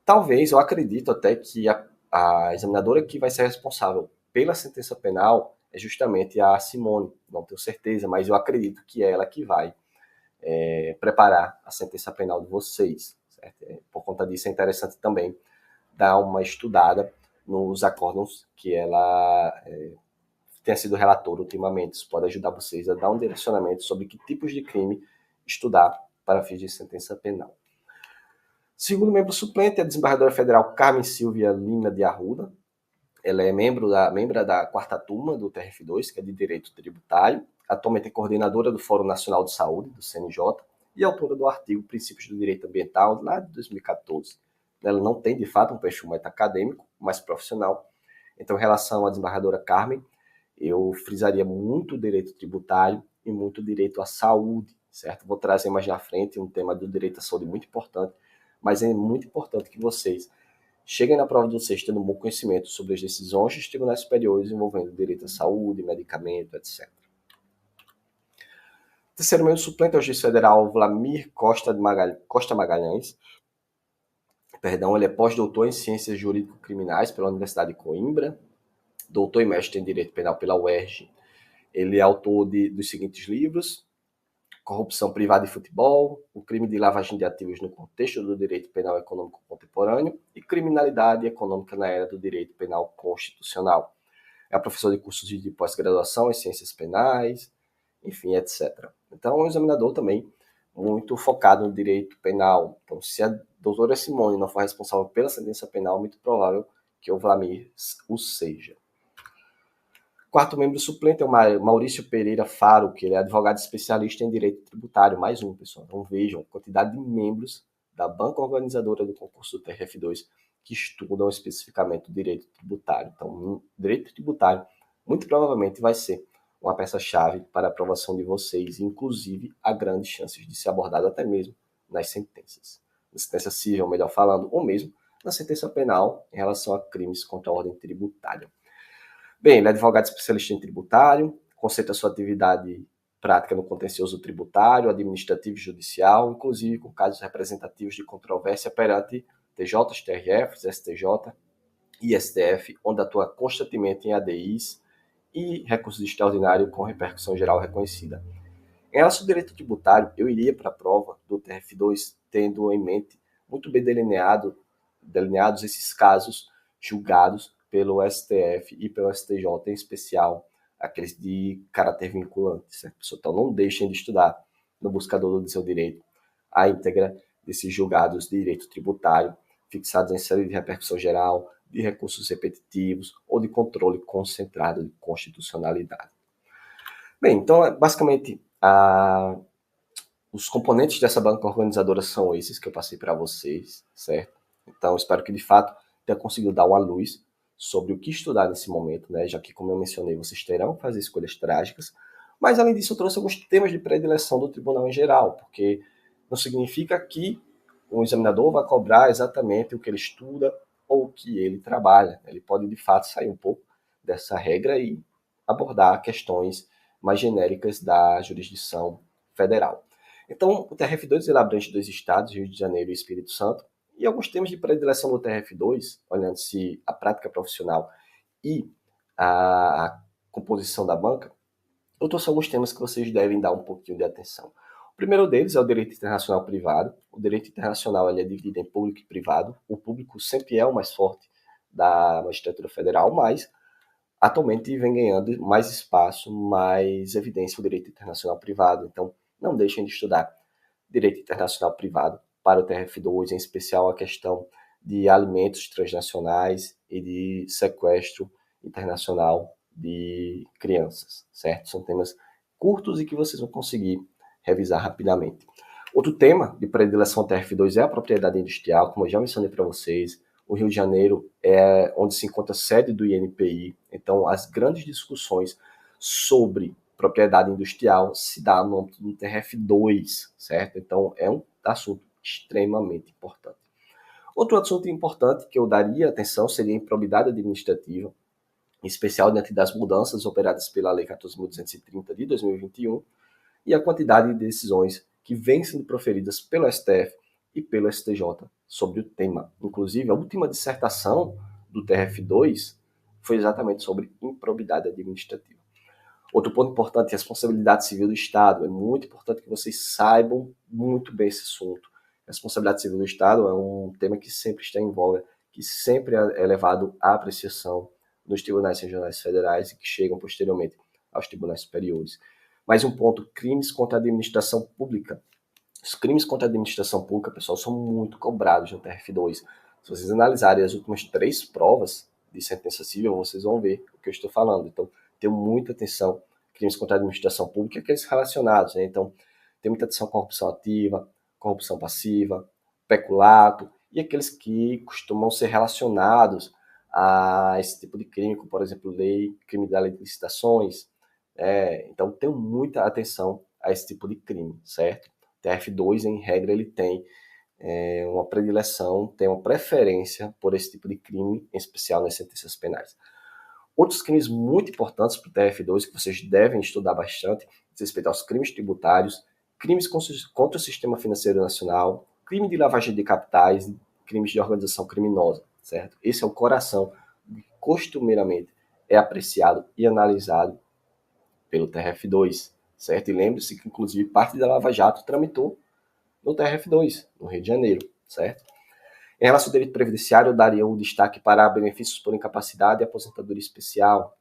Talvez, eu acredito até que a examinadora que vai ser responsável pela sentença penal é justamente a Simone, não tenho certeza, mas eu acredito que é ela que vai preparar a sentença penal de vocês. Certo? Por conta disso, é interessante também dar uma estudada nos acórdãos que ela tenha sido relatora ultimamente. Isso pode ajudar vocês a dar um direcionamento sobre que tipos de crime estudar para fins de sentença penal. Segundo membro suplente é a desembargadora federal Carmen Silvia Lima de Arruda. Ela é membro da quarta turma do TRF2, que é de Direito Tributário. Atualmente é coordenadora do Fórum Nacional de Saúde, do CNJ, e autora do artigo Princípios do Direito Ambiental, lá de 2014. Ela não tem, de fato, um perfil mais acadêmico, mais profissional. Então, em relação à desembargadora Carmen, eu frisaria muito o direito tributário e muito o direito à saúde, certo? Vou trazer mais na frente um tema do direito à saúde muito importante, mas é muito importante que vocês cheguem na prova de vocês tendo um bom conhecimento sobre as decisões dos tribunais superiores envolvendo direito à saúde, medicamento, etc. Terceiro membro suplente é o juiz federal Vlamir Costa Magalhães. Ele é pós-doutor em Ciências Jurídico-Criminais pela Universidade de Coimbra, doutor e mestre em Direito Penal pela UERJ. Ele é autor dos seguintes livros: Corrupção Privada e Futebol, o crime de lavagem de ativos no contexto do direito penal econômico contemporâneo e criminalidade econômica na era do direito penal constitucional. É professor de cursos de pós-graduação em ciências penais, enfim, etc. Então, é um examinador também muito focado no direito penal. Então, se a doutora Simone não for responsável pela sentença penal, muito provável que o Vlamir o seja. Quarto membro suplente é o Maurício Pereira Faro, que ele é advogado especialista em direito tributário. Mais um, pessoal. Então vejam a quantidade de membros da banca organizadora do concurso do TRF2 que estudam especificamente o direito tributário. Então, o direito tributário muito provavelmente vai ser uma peça-chave para a aprovação de vocês, inclusive há grandes chances de ser abordado até mesmo nas sentenças. na sentença civil, melhor falando, ou mesmo na sentença penal em relação a crimes contra a ordem tributária. Bem, ele é advogado especialista em tributário, concentra sua atividade prática no contencioso tributário, administrativo e judicial, inclusive com casos representativos de controvérsia perante TJs, TRFs, STJ e STF, onde atua constantemente em ADIs e recursos extraordinários com repercussão geral reconhecida. Em relação ao direito tributário, eu iria para a prova do TRF2 tendo em mente muito bem delineados esses casos julgados pelo STF e pelo STJ, em especial aqueles de caráter vinculante, certo? Então não deixem de estudar no buscador do seu direito a íntegra desses julgados de direito tributário, fixados em série de repercussão geral, de recursos repetitivos ou de controle concentrado de constitucionalidade. Bem, então, basicamente, os componentes dessa banca organizadora são esses que eu passei para vocês, certo? Então, espero que, de fato, tenha conseguido dar uma luz sobre o que estudar nesse momento, né? Já que, como eu mencionei, vocês terão que fazer escolhas trágicas. Mas, além disso, eu trouxe alguns temas de predileção do tribunal em geral, porque não significa que o examinador vai cobrar exatamente o que ele estuda ou o que ele trabalha. Ele pode, de fato, sair um pouco dessa regra e abordar questões mais genéricas da jurisdição federal. Então, o TRF2 ele abrange 2 estados, Rio de Janeiro e Espírito Santo, e alguns temas de predileção do TRF2, olhando-se a prática profissional e a composição da banca, eu trouxe alguns temas que vocês devem dar um pouquinho de atenção. O primeiro deles é o direito internacional privado. O direito internacional ele é dividido em público e privado. O público sempre é o mais forte da magistratura federal, mas atualmente vem ganhando mais espaço, mais evidência o direito internacional privado. Então, não deixem de estudar direito internacional privado para o TRF2, em especial a questão de alimentos transnacionais e de sequestro internacional de crianças, certo? São temas curtos e que vocês vão conseguir revisar rapidamente. Outro tema de predileção TRF2 é a propriedade industrial, como eu já mencionei para vocês. O Rio de Janeiro é onde se encontra a sede do INPI, então as grandes discussões sobre propriedade industrial se dá no âmbito do TRF2, certo? Então é um assunto extremamente importante. Outro assunto importante que eu daria atenção seria a improbidade administrativa, em especial diante das mudanças operadas pela Lei 14.230 de 2021 e a quantidade de decisões que vêm sendo proferidas pelo STF e pelo STJ sobre o tema. Inclusive, a última dissertação do TRF2 foi exatamente sobre improbidade administrativa. Outro ponto importante é a responsabilidade civil do Estado. É muito importante que vocês saibam muito bem esse assunto. A responsabilidade civil do Estado é um tema que sempre está em voga, que sempre é levado à apreciação nos tribunais regionais federais e que chegam posteriormente aos tribunais superiores. Mais um ponto, crimes contra a administração pública. Os crimes contra a administração pública, pessoal, são muito cobrados no TRF2. Se vocês analisarem as últimas 3 provas de sentença civil, vocês vão ver o que eu estou falando. Então, tenham muita atenção. Crimes contra a administração pública e aqueles relacionados, né? Então, tem muita atenção à corrupção ativa, corrupção passiva, peculato e aqueles que costumam ser relacionados a esse tipo de crime, como, por exemplo, crime da lei de licitações. Então, tenham muita atenção a esse tipo de crime, certo? TRF2, em regra, ele tem uma predileção, tem uma preferência por esse tipo de crime, em especial nas sentenças penais. Outros crimes muito importantes para o TRF2 que vocês devem estudar bastante, diz respeito aos crimes tributários, crimes contra o sistema financeiro nacional, crime de lavagem de capitais, crimes de organização criminosa, certo? Esse é o coração que costumeiramente é apreciado e analisado pelo TRF2, certo? E lembre-se que, inclusive, parte da Lava Jato tramitou no TRF2, no Rio de Janeiro, certo? Em relação ao direito previdenciário, eu daria um destaque para benefícios por incapacidade e aposentadoria especial,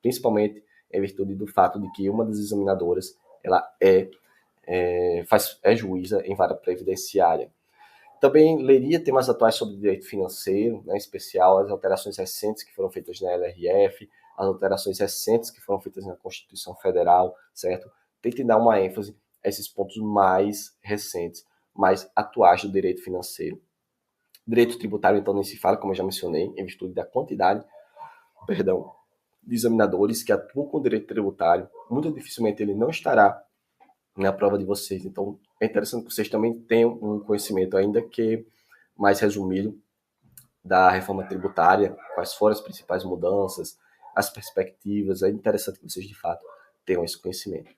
principalmente em virtude do fato de que uma das examinadoras ela é juíza em vara previdenciária. Também leria temas atuais sobre direito financeiro, né, em especial as alterações recentes que foram feitas na LRF, as alterações recentes que foram feitas na Constituição Federal, certo? Tentem dar uma ênfase a esses pontos mais recentes, mais atuais do direito financeiro. Direito tributário, então, nem se fala, como eu já mencionei, em virtude da quantidade, de examinadores que atuam com o direito tributário. Muito dificilmente ele não estará na prova de vocês. Então, é interessante que vocês também tenham um conhecimento ainda que mais resumido da reforma tributária, quais foram as principais mudanças, as perspectivas. É interessante que vocês, de fato, tenham esse conhecimento.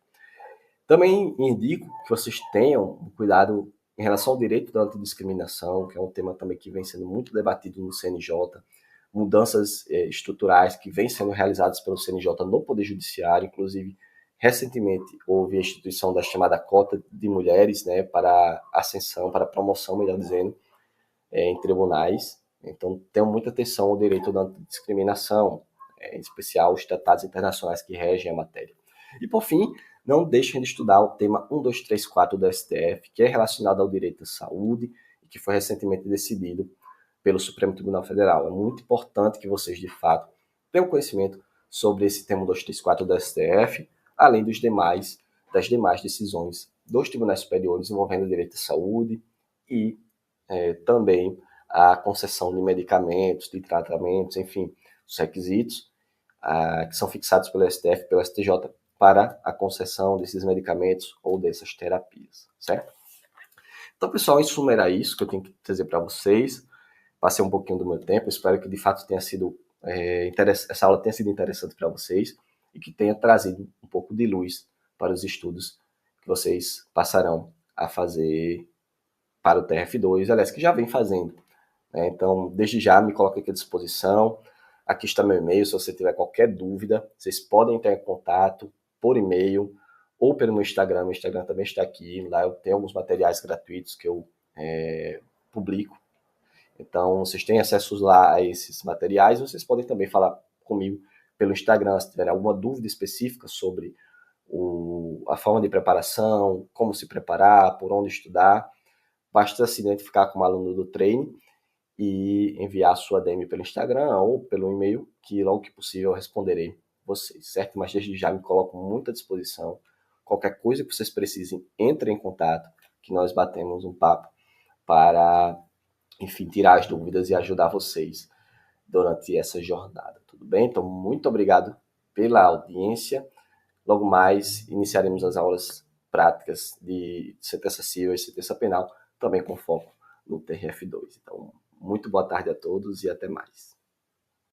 Também indico que vocês tenham um cuidado em relação ao direito da antidiscriminação, que é um tema também que vem sendo muito debatido no CNJ, mudanças estruturais que vêm sendo realizadas pelo CNJ no Poder Judiciário, inclusive recentemente houve a instituição da chamada cota de mulheres, né, para ascensão, para promoção, melhor dizendo, em tribunais. Então, tenham muita atenção ao direito da antidiscriminação, em especial os tratados internacionais que regem a matéria. E, por fim, não deixem de estudar o tema 1234 do STF, que é relacionado ao direito à saúde e que foi recentemente decidido pelo Supremo Tribunal Federal. É muito importante que vocês, de fato, tenham conhecimento sobre esse tema 234 do STF, além das demais decisões dos tribunais superiores envolvendo o direito à saúde e também a concessão de medicamentos, de tratamentos, enfim, os requisitos que são fixados pelo STF, pelo STJ, para a concessão desses medicamentos ou dessas terapias, certo? Então, pessoal, em suma era isso que eu tenho que trazer para vocês. Passei um pouquinho do meu tempo, espero que de fato tenha sido essa aula tenha sido interessante para vocês e que tenha trazido um pouco de luz para os estudos que vocês passarão a fazer para o TRF2, aliás, que já vem fazendo. Né? Então, desde já, me coloque aqui à disposição. Aqui está meu e-mail, se você tiver qualquer dúvida, vocês podem entrar em contato por e-mail ou pelo meu Instagram. Meu Instagram também está aqui, lá eu tenho alguns materiais gratuitos que eu publico. Então, vocês têm acesso lá a esses materiais. Vocês podem também falar comigo pelo Instagram, se tiverem alguma dúvida específica sobre a forma de preparação, como se preparar, por onde estudar. Basta se identificar como aluno do treino e enviar a sua DM pelo Instagram ou pelo e-mail, que logo que possível eu responderei vocês, certo? Mas desde já me coloco muito à disposição. Qualquer coisa que vocês precisem, entrem em contato, que nós batemos um papo para, enfim, tirar as dúvidas e ajudar vocês durante essa jornada, tudo bem? Então, muito obrigado pela audiência. Logo mais, iniciaremos as aulas práticas de sentença civil e sentença penal, também com foco no TRF2. Então, muito boa tarde a todos e até mais.